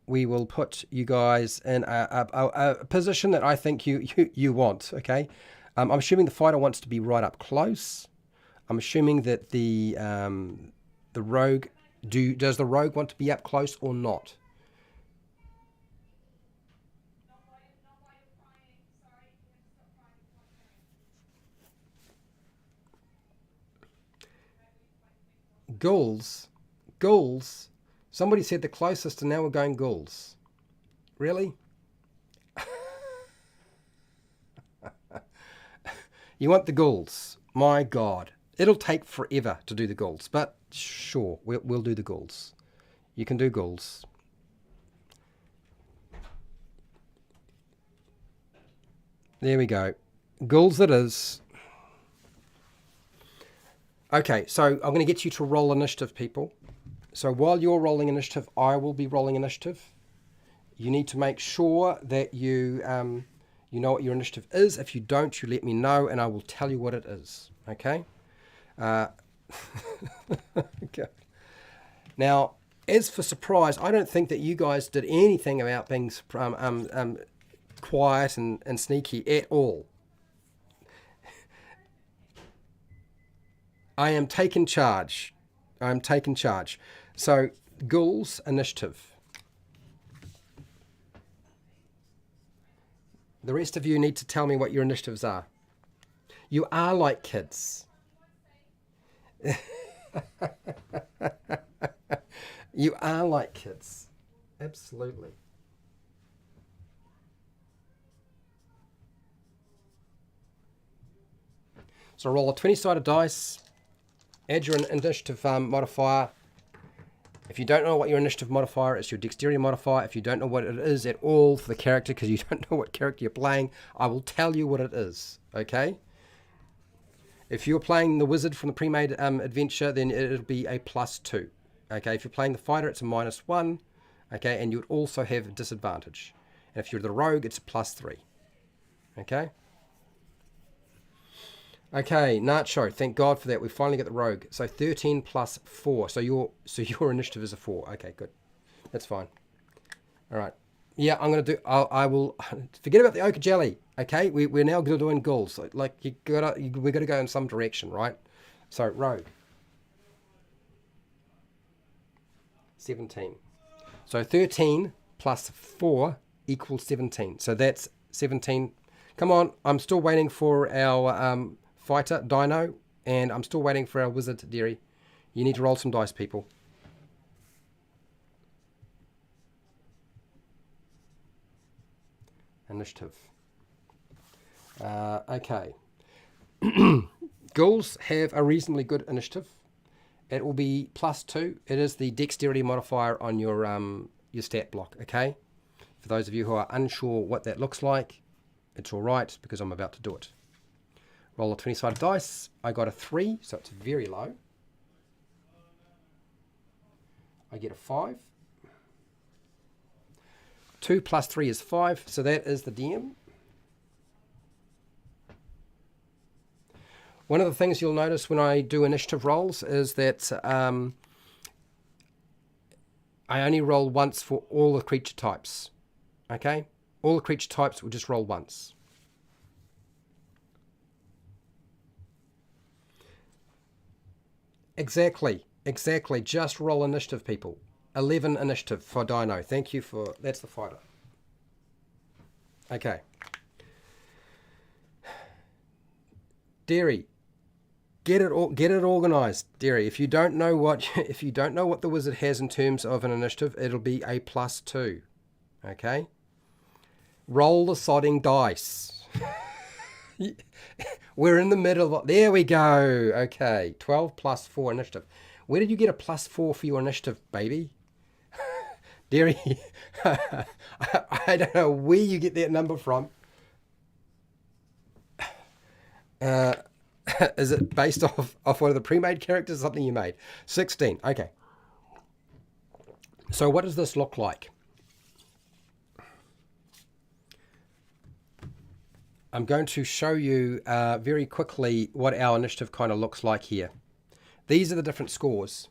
We will put you guys in a position that I think you want, okay? I'm assuming the fighter wants to be right up close. I'm assuming that the rogue... Does the rogue want to be up close or not? Ghouls? Ghouls? Somebody said the closest, and now we're going ghouls. Really? You want the ghouls? My God. It'll take forever to do the ghouls, but sure, we'll do the ghouls. You can do ghouls. There we go. Ghouls it is. Okay, so I'm going to get you to roll initiative, people. So while you're rolling initiative, I will be rolling initiative. You need to make sure that you know what your initiative is. If you don't, you let me know, and I will tell you what it is. Okay? Okay. Now, as for surprise, I don't think that you guys did anything about being quiet and sneaky at all. I am taking charge. I'm taking charge. So, ghouls initiative. The rest of you need to tell me what your initiatives are. You are like kids. You are like kids. Absolutely. So roll a 20-sided dice. Add your initiative modifier. If you don't know what your initiative modifier is, your dexterity modifier. If you don't know what it is at all for the character, because you don't know what character you're playing, I will tell you what it is. Okay? If you're playing the wizard from the pre-made adventure, then it'll be a +2. Okay? If you're playing the fighter, it's a -1. Okay? And you would also have disadvantage. And if you're the rogue, it's a +3. Okay? Okay, Nacho, thank God for that. We finally get the rogue. So 13 plus 4. So your initiative is a 4. Okay, good. That's fine. All right. Yeah, I'm going to do... I will... Forget about the ochre jelly, okay? We're now doing ghouls. Like, we got to go in some direction, right? So, rogue. 17. So 13 plus 4 equals 17. So that's 17. Come on, I'm still waiting for our... fighter, Dino, and I'm still waiting for our wizard, Derry. You need to roll some dice, people. Initiative. Okay. Ghouls have a reasonably good initiative. It will be +2. It is the dexterity modifier on your stat block, okay? For those of you who are unsure what that looks like, it's all right because I'm about to do it. Roll a 20-sided dice. I got a 3, so it's very low. I get a 5. 2 plus 3 is 5, so that is the DM. One of the things you'll notice when I do initiative rolls is that I only roll once for all the creature types. Okay? All the creature types will just roll once. Exactly. Just roll initiative, people. 11 initiative for Dino. Thank you for... That's the fighter. Okay. Derry. Get it organized, Derry. If you don't know what the wizard has in terms of an initiative, it'll be a +2. Okay? Roll the sodding dice. We're in the middle of... There we go. Okay. 12 plus 4 initiative. Where did you get a +4 for your initiative, baby? Derry, I don't know where you get that number from. Is it based off one of the pre-made characters, something you made? 16, okay. So what does this look like? I'm going to show you very quickly what our initiative kind of looks like here. These are the different scores.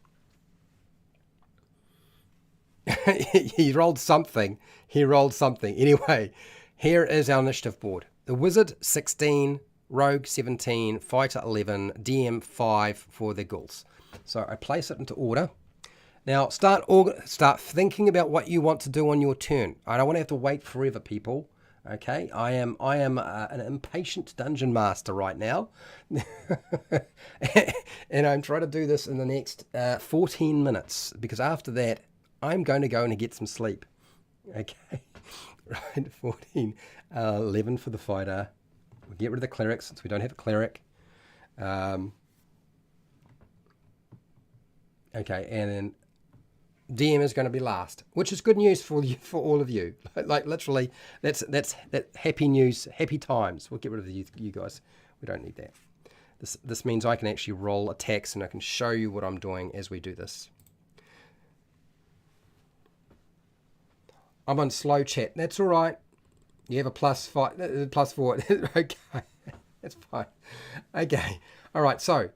He rolled something. He rolled something. Anyway, here is our initiative board. The Wizard, 16. Rogue, 17. Fighter, 11. DM, 5 for the ghouls. So I place it into order. Now start thinking about what you want to do on your turn. I don't want to have to wait forever, people. Okay, I am an impatient dungeon master right now, and I'm trying to do this in the next 14 minutes, because after that I'm going to go and get some sleep. Okay, right, 14, 11 for the fighter. We'll get rid of the cleric since we don't have a cleric. Okay, and then DM is going to be last, which is good news for you, for all of you. Like literally, that's happy news, happy times. We'll get rid of you guys. We don't need that. This means I can actually roll attacks, and I can show you what I'm doing as we do this. I'm on slow chat. That's all right. You have a +5, +4. Okay, that's fine. Okay, all right. So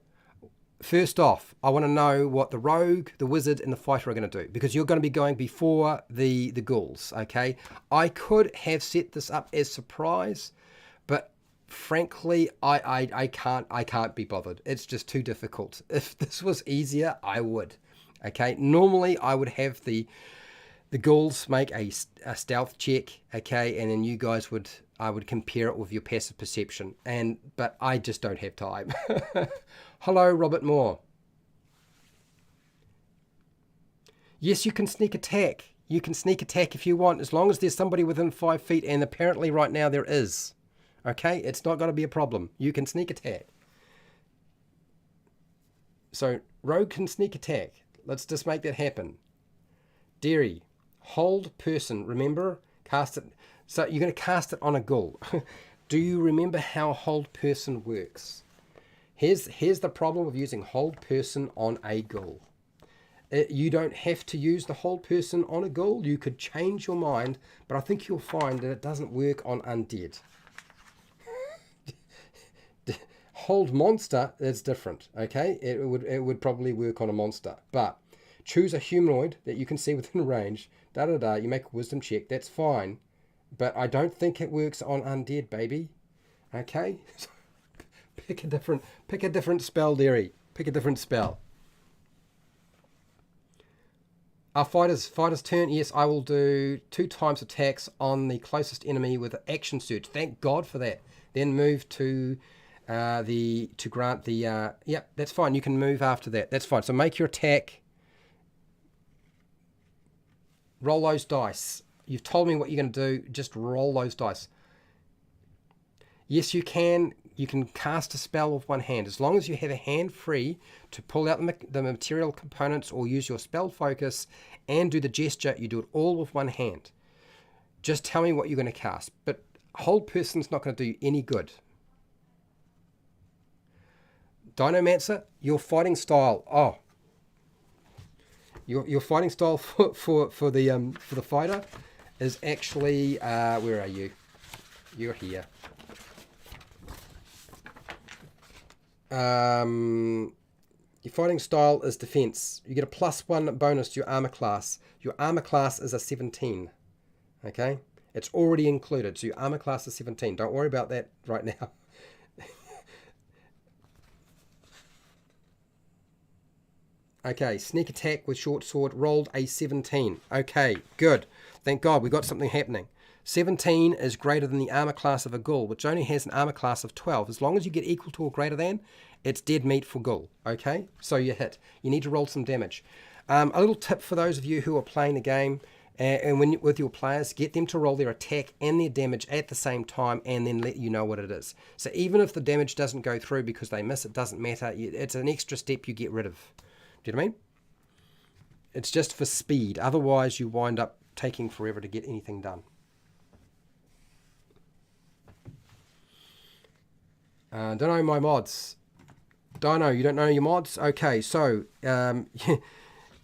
first off, I want to know what the rogue, the wizard, and the fighter are going to do, because you're going to be going before the ghouls. Okay, I could have set this up as surprise, but frankly, I can't be bothered. It's just too difficult. If this was easier, I would. Okay, normally I would have the ghouls make a stealth check. Okay, and then you guys I would compare it with your passive perception, but I just don't have time. Hello, Robert Moore. Yes, you can sneak attack. You can sneak attack if you want, as long as there's somebody within 5 feet, and apparently right now there is. Okay, it's not going to be a problem. You can sneak attack. So, rogue can sneak attack. Let's just make that happen. Derry, hold person, remember? Cast it. So you're going to cast it on a ghoul. Do you remember how hold person works? Here's the problem of using hold person on a ghoul. You don't have to use the hold person on a ghoul. You could change your mind, but I think you'll find that it doesn't work on undead. Hold monster is different, okay? It would probably work on a monster, but choose a humanoid that you can see within range. You make a wisdom check. That's fine, but I don't think it works on undead, baby. Okay. Pick a different spell, Derry. Pick a different spell. Our fighter's turn. Yes, I will do 2 times attacks on the closest enemy with action surge. Thank God for that. Then move to grant the yep, that's fine. You can move after that. That's fine. So make your attack. Roll those dice. You've told me what you're going to do. Just roll those dice. Yes, you can. You can cast a spell with one hand, as long as you have a hand free to pull out the material components or use your spell focus and do the gesture. You do it all with one hand. Just tell me what you're going to cast. But hold person's not going to do you any good. Dinomancer, your fighting style. Oh, your fighting style for the fighter is actually where are you? You're here. Your fighting style is defense. You get a +1 bonus to your armor class. Your armor class is a 17. Okay, it's already included. So your armor class is 17. Don't worry about that right now. Okay, sneak attack with short sword, rolled a 17. Okay, good. Thank God we got something happening. 17 is greater than the armor class of a ghoul, which only has an armor class of 12. As long as you get equal to or greater than, it's dead meat for ghoul. Okay, so you hit. You need to roll some damage. A little tip for those of you who are playing the game, and with your players, get them to roll their attack and their damage at the same time, and then let you know what it is. So even if the damage doesn't go through because they miss, it doesn't matter. It's an extra step you get rid of. Do you know what I mean? It's just for speed. Otherwise, you wind up taking forever to get anything done. Don't know my mods. Dino, you don't know your mods? Okay, so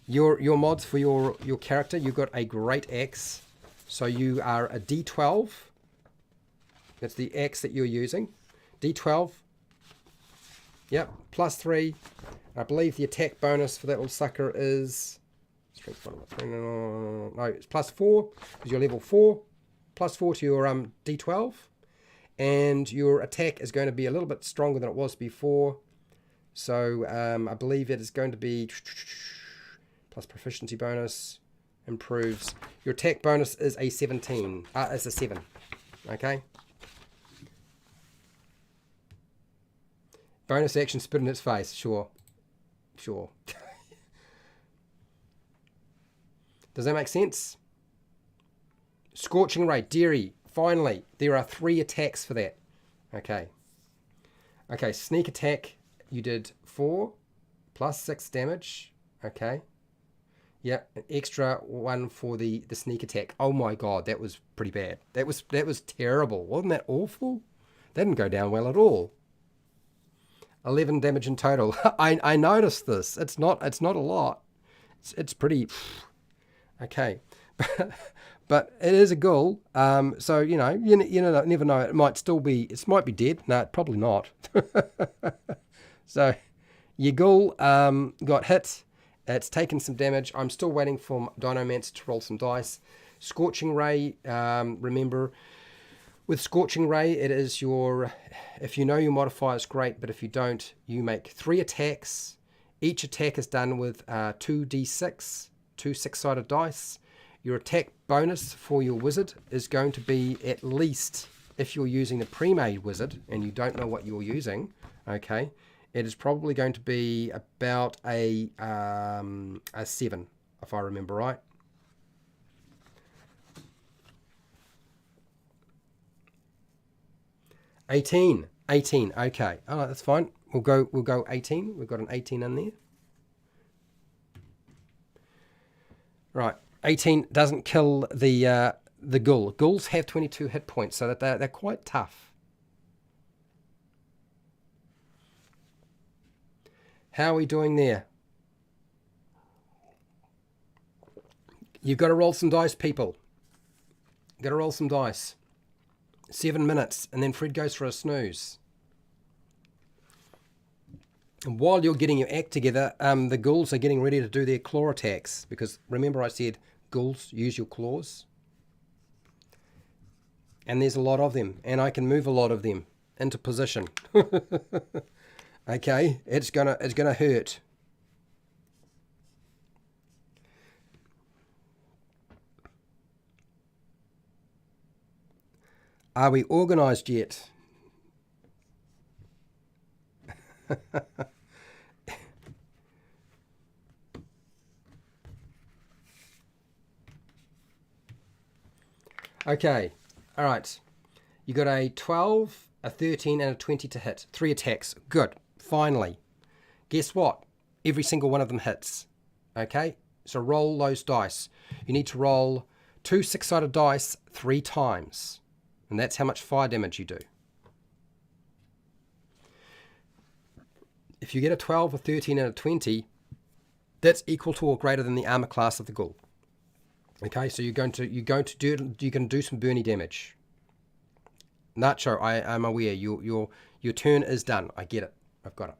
your mods for your character, you've got a great axe. So you are a D12. That's the axe that you're using. D12. Yep, +3. I believe the attack bonus for that little sucker is... No, it's +4 because you're level 4. +4 to your D12. And your attack is going to be a little bit stronger than it was before. So I believe it is going to be plus proficiency bonus improves. Your attack bonus is a 17. It's a 7. Okay. Bonus action, spit in its face. Sure. Sure. Does that make sense? Scorching Ray, Dairy. Finally, there are 3 attacks for that. Okay. Okay, sneak attack. You did 4 plus 6 damage. Okay. Yeah, an extra 1 for the sneak attack. Oh my god, that was pretty bad. That was terrible. Wasn't that awful? That didn't go down well at all. 11 damage in total. I noticed this. It's not a lot. It's pretty okay. But it is a ghoul. So you never know. It might be dead. No, probably not. So your ghoul got hit. It's taken some damage. I'm still waiting for Dinomancer to roll some dice. Scorching Ray, remember, with Scorching Ray, it is if you know your modifiers, great, but if you don't, you make 3 attacks. Each attack is done with 2d6, 2 6-sided dice. Your attack bonus for your wizard is going to be, at least, if you're using the pre-made wizard, and you don't know what you're using, okay, it is probably going to be about a 7, if I remember right. $18. Okay. Oh, that's fine. We'll go 18. We've got an 18 in there. Right. 18 doesn't kill the ghoul. Ghouls have 22 hit points, so that they're quite tough. How are we doing there? You've got to roll some dice, people. You've got to roll some dice. 7 minutes, and then Fred goes for a snooze. And while you're getting your act together, the ghouls are getting ready to do their claw attacks. Because remember I said ghouls use your claws? And there's a lot of them. And I can move a lot of them into position. Okay, it's gonna hurt. Are we organised yet? Okay, all right. You got a 12, a 13, and a 20 to hit. 3 attacks. Good. Finally. Guess what? Every single one of them hits. Okay? So roll those dice. You need to roll 2 6-sided dice 3 times. And that's how much fire damage you do. If you get a 12, a 13, and a 20, that's equal to or greater than the armor class of the ghoul. Okay, so you can do some burny damage. Nacho, I'm aware. Your turn is done. I get it. I've got it.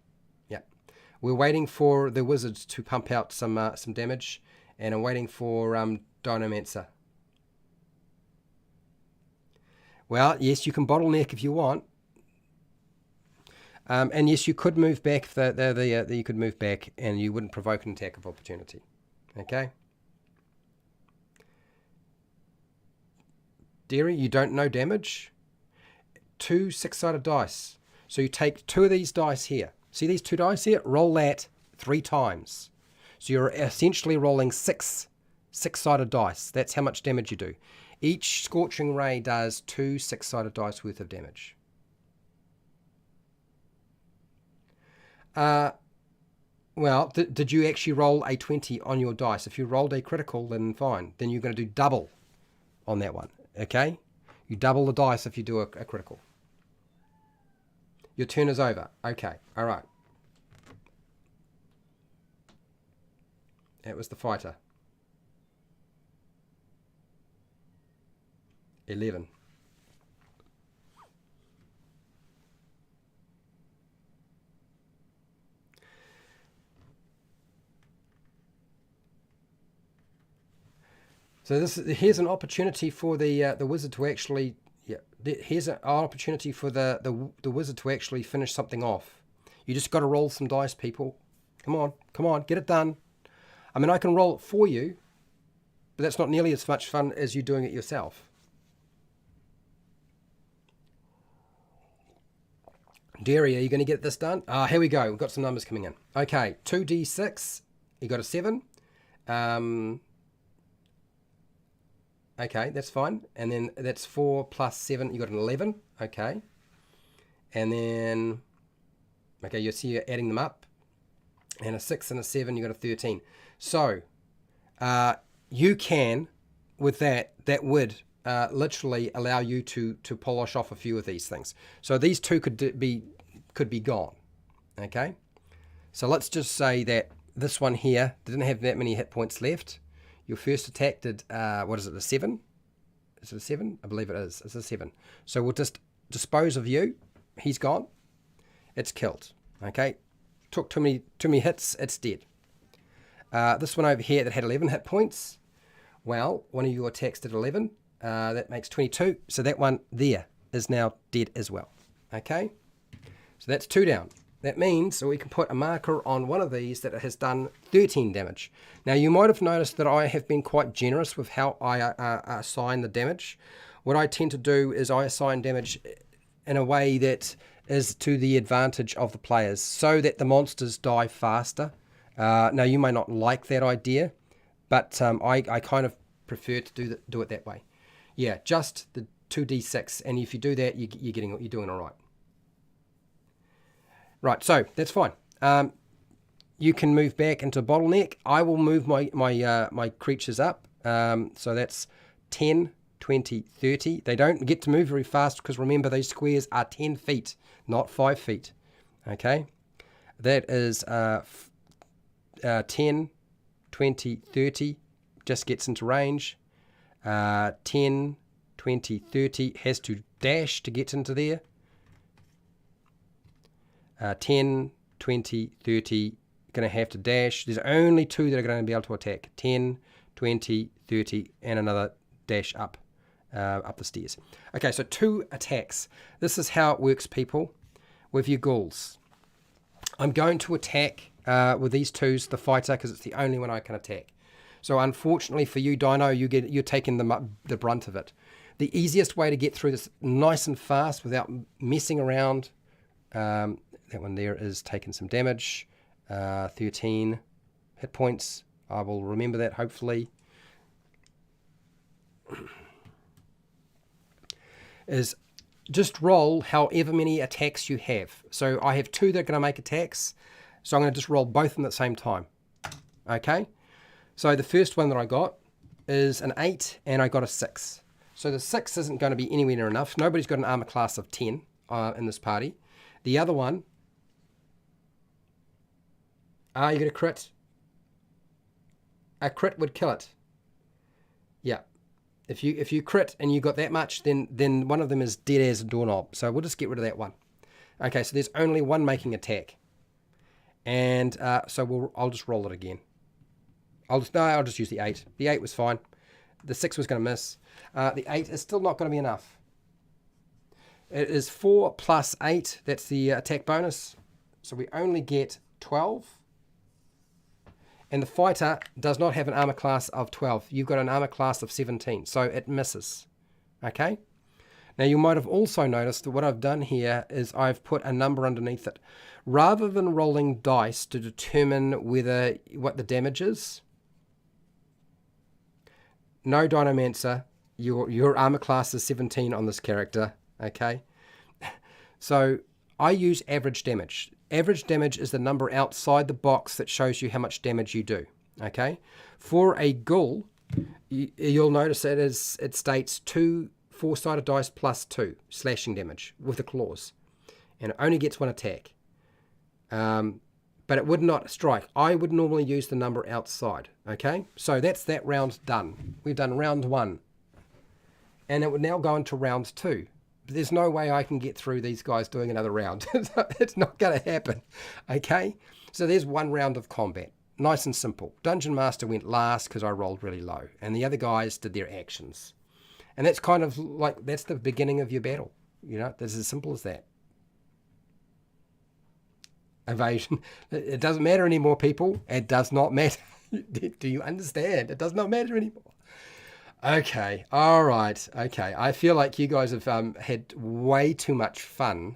Yeah. We're waiting for the wizards to pump out some damage, and I'm waiting for Dinomancer. Well, yes, you can bottleneck if you want. And yes, you could move back if you could move back, and you wouldn't provoke an attack of opportunity. Okay. Dairy, you don't know damage. 2 6-sided dice. So you take 2 of these dice here. See these 2 dice here? Roll that 3 times. So you're essentially rolling 6 6-sided dice. That's how much damage you do. Each Scorching Ray does 2 6-sided dice worth of damage. Well, did you actually roll a 20 on your dice? If you rolled a critical, then fine. Then you're going to do double on that one, okay? You double the dice if you do a critical. Your turn is over. Okay, all right. That was the fighter. 11. So here's an opportunity for the wizard to actually, here's an opportunity for the wizard to actually finish something off. You just got to roll some dice, people. Come on, get it done. I mean, I can roll it for you, but that's not nearly as much fun as you doing it yourself. Derry, are you going to get this done? Here we go. We've got some numbers coming in. Okay, 2d6. You got a 7. Okay, that's fine. And then that's 4 plus 7. You got an 11. Okay. And then, okay, you see you're adding them up. And a 6 and a 7, you got a 13. So, you can, with that would literally allow you to polish off a few of these things. So these two could be gone. Okay. So let's just say that this one here didn't have that many hit points left. Your first attack did, what is it, a 7? Is it a 7? I believe it is. It's a 7. So we'll just dispose of you. He's gone. It's killed. Okay. Took too many hits. It's dead. This one over here that had 11 hit points. Well, one of your attacks did 11. That makes 22. So that one there is now dead as well. Okay. So that's 2 down. That means we can put a marker on one of these that has done 13 damage. Now, you might have noticed that I have been quite generous with how I assign the damage. What I tend to do is I assign damage in a way that is to the advantage of the players so that the monsters die faster. Now, you may not like that idea, but I kind of prefer to do it that way. Yeah, just the 2d6, and if you do that, you're doing all right. Right, so that's fine. You can move back into bottleneck. I will move my creatures up. So that's 10, 20, 30. They don't get to move very fast because remember these squares are 10 feet, not 5 feet. Okay, that is 10, 20, 30. Just gets into range. 10, 20, 30 has to dash to get into there. 10, 20, 30, going to have to dash. There's only 2 that are going to be able to attack. 10, 20, 30, and another dash up the stairs. Okay, so 2 attacks. This is how it works, people, with your ghouls. I'm going to attack with these 2s, the fighter, because it's the only one I can attack. So unfortunately for you, Dino, you're taking the brunt of it. The easiest way to get through this nice and fast without messing around, that one there is taking some damage, 13 hit points. I will remember that, hopefully. Is just roll however many attacks you have. So I have 2 that are going to make attacks, so I'm going to just roll both of them at the same time. Okay? So the first one that I got is an 8, and I got a 6. So the 6 isn't going to be anywhere near enough. Nobody's got an armor class of 10 in this party. The other one, you get a crit. A crit would kill it. Yeah. If you crit and you got that much, then one of them is dead as a doorknob. So we'll just get rid of that one. Okay, so there's only one making attack. And so I'll just roll it again. I'll just use the 8. The 8 was fine. The 6 was going to miss. The 8 is still not going to be enough. It is 4 plus 8. That's the attack bonus. So we only get 12. And the fighter does not have an armor class of 12. You've got an armor class of 17. So it misses. Okay? Now you might have also noticed that what I've done here is I've put a number underneath it. Rather than rolling dice to determine what the damage is, no Dinomancer, your armor class is 17 on this character, okay? So I use average damage. Average damage is the number outside the box that shows you how much damage you do. Okay, for a ghoul, you'll notice it states 2 4-sided dice plus 2 slashing damage with the claws, and it only gets 1 attack. But it would not strike. I would normally use the number outside. Okay, so that's that round done. We've done round 1, and it would now go into round 2. But there's no way I can get through these guys doing another round. It's not going to happen. Okay, so there's 1 round of combat. Nice and simple. Dungeon Master went last because I rolled really low, and the other guys did their actions. And that's kind of like, that's the beginning of your battle. You know, that's as simple as that. Evasion. It doesn't matter anymore, people. It does not matter. Do you understand? It does not matter anymore. Okay. All right. Okay. I feel like you guys have had way too much fun.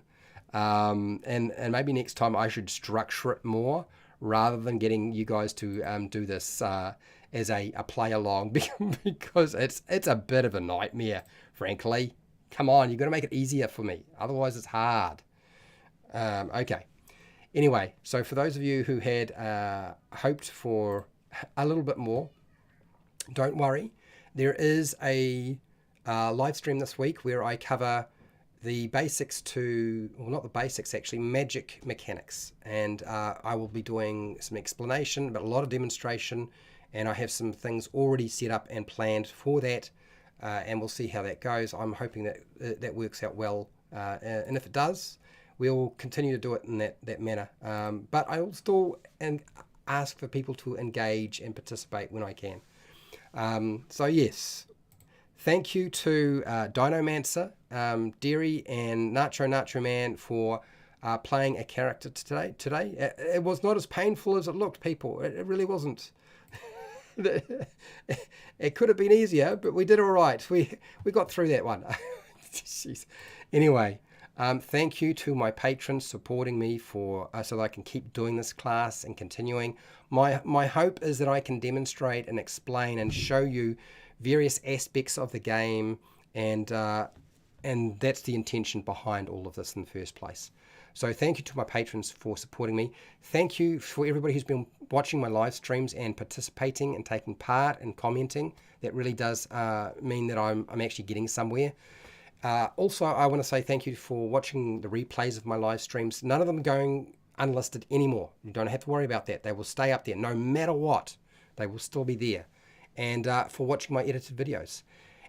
And maybe next time I should structure it more rather than getting you guys to do this as a play along, because it's a bit of a nightmare, frankly. Come on, you've got to make it easier for me. Otherwise, it's hard. Okay. Anyway, so for those of you who had hoped for a little bit more, don't worry. There is a live stream this week where I cover the basics to, well, not the basics actually, magic mechanics. And I will be doing some explanation, but a lot of demonstration. And I have some things already set up and planned for that. And we'll see how that goes. I'm hoping that that works out well. And if it does, we'll continue to do it in that manner. But I will still ask for people to engage and participate when I can. So yes, thank you to Dinomancer, Derry, and Nacho Man for playing a character today. It was not as painful as it looked, people. It really wasn't. It could have been easier, but we did all right. We got through that one. Jeez. Anyway, thank you to my patrons supporting me for so that I can keep doing this class and continuing. My hope is that I can demonstrate and explain and show you various aspects of the game, and that's the intention behind all of this in the first place. So thank you to my patrons for supporting me. Thank you for everybody who's been watching my live streams and participating and taking part and commenting. That really does mean that I'm actually getting somewhere. Also, I want to say thank you for watching the replays of my live streams. None of them are going unlisted anymore. You don't have to worry about that. They will stay up there no matter what. They will still be there. And for watching my edited videos.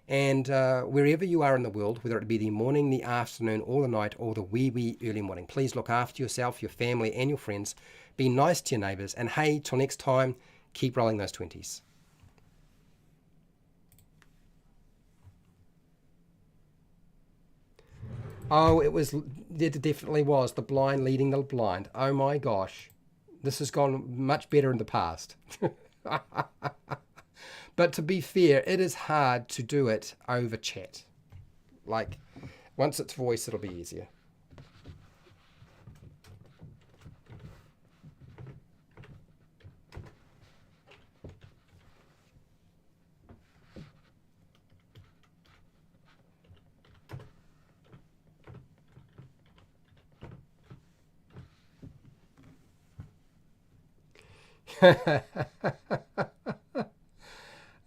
And wherever you are in the world, whether it be the morning, the afternoon, or the night, or the wee early morning, please look after yourself, your family, and your friends. Be nice to your neighbours. And hey, till next time, keep rolling those 20s. Oh, it definitely was. The blind leading the blind. Oh my gosh. This has gone much better in the past. But to be fair, it is hard to do it over chat. Like, once it's voice, it'll be easier.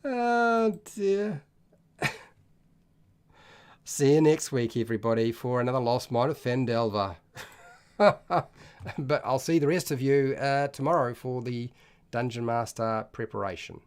Oh dear. See you next week, everybody, for another Lost Mine of Phandelver. But I'll see the rest of you tomorrow for the Dungeon Master preparation.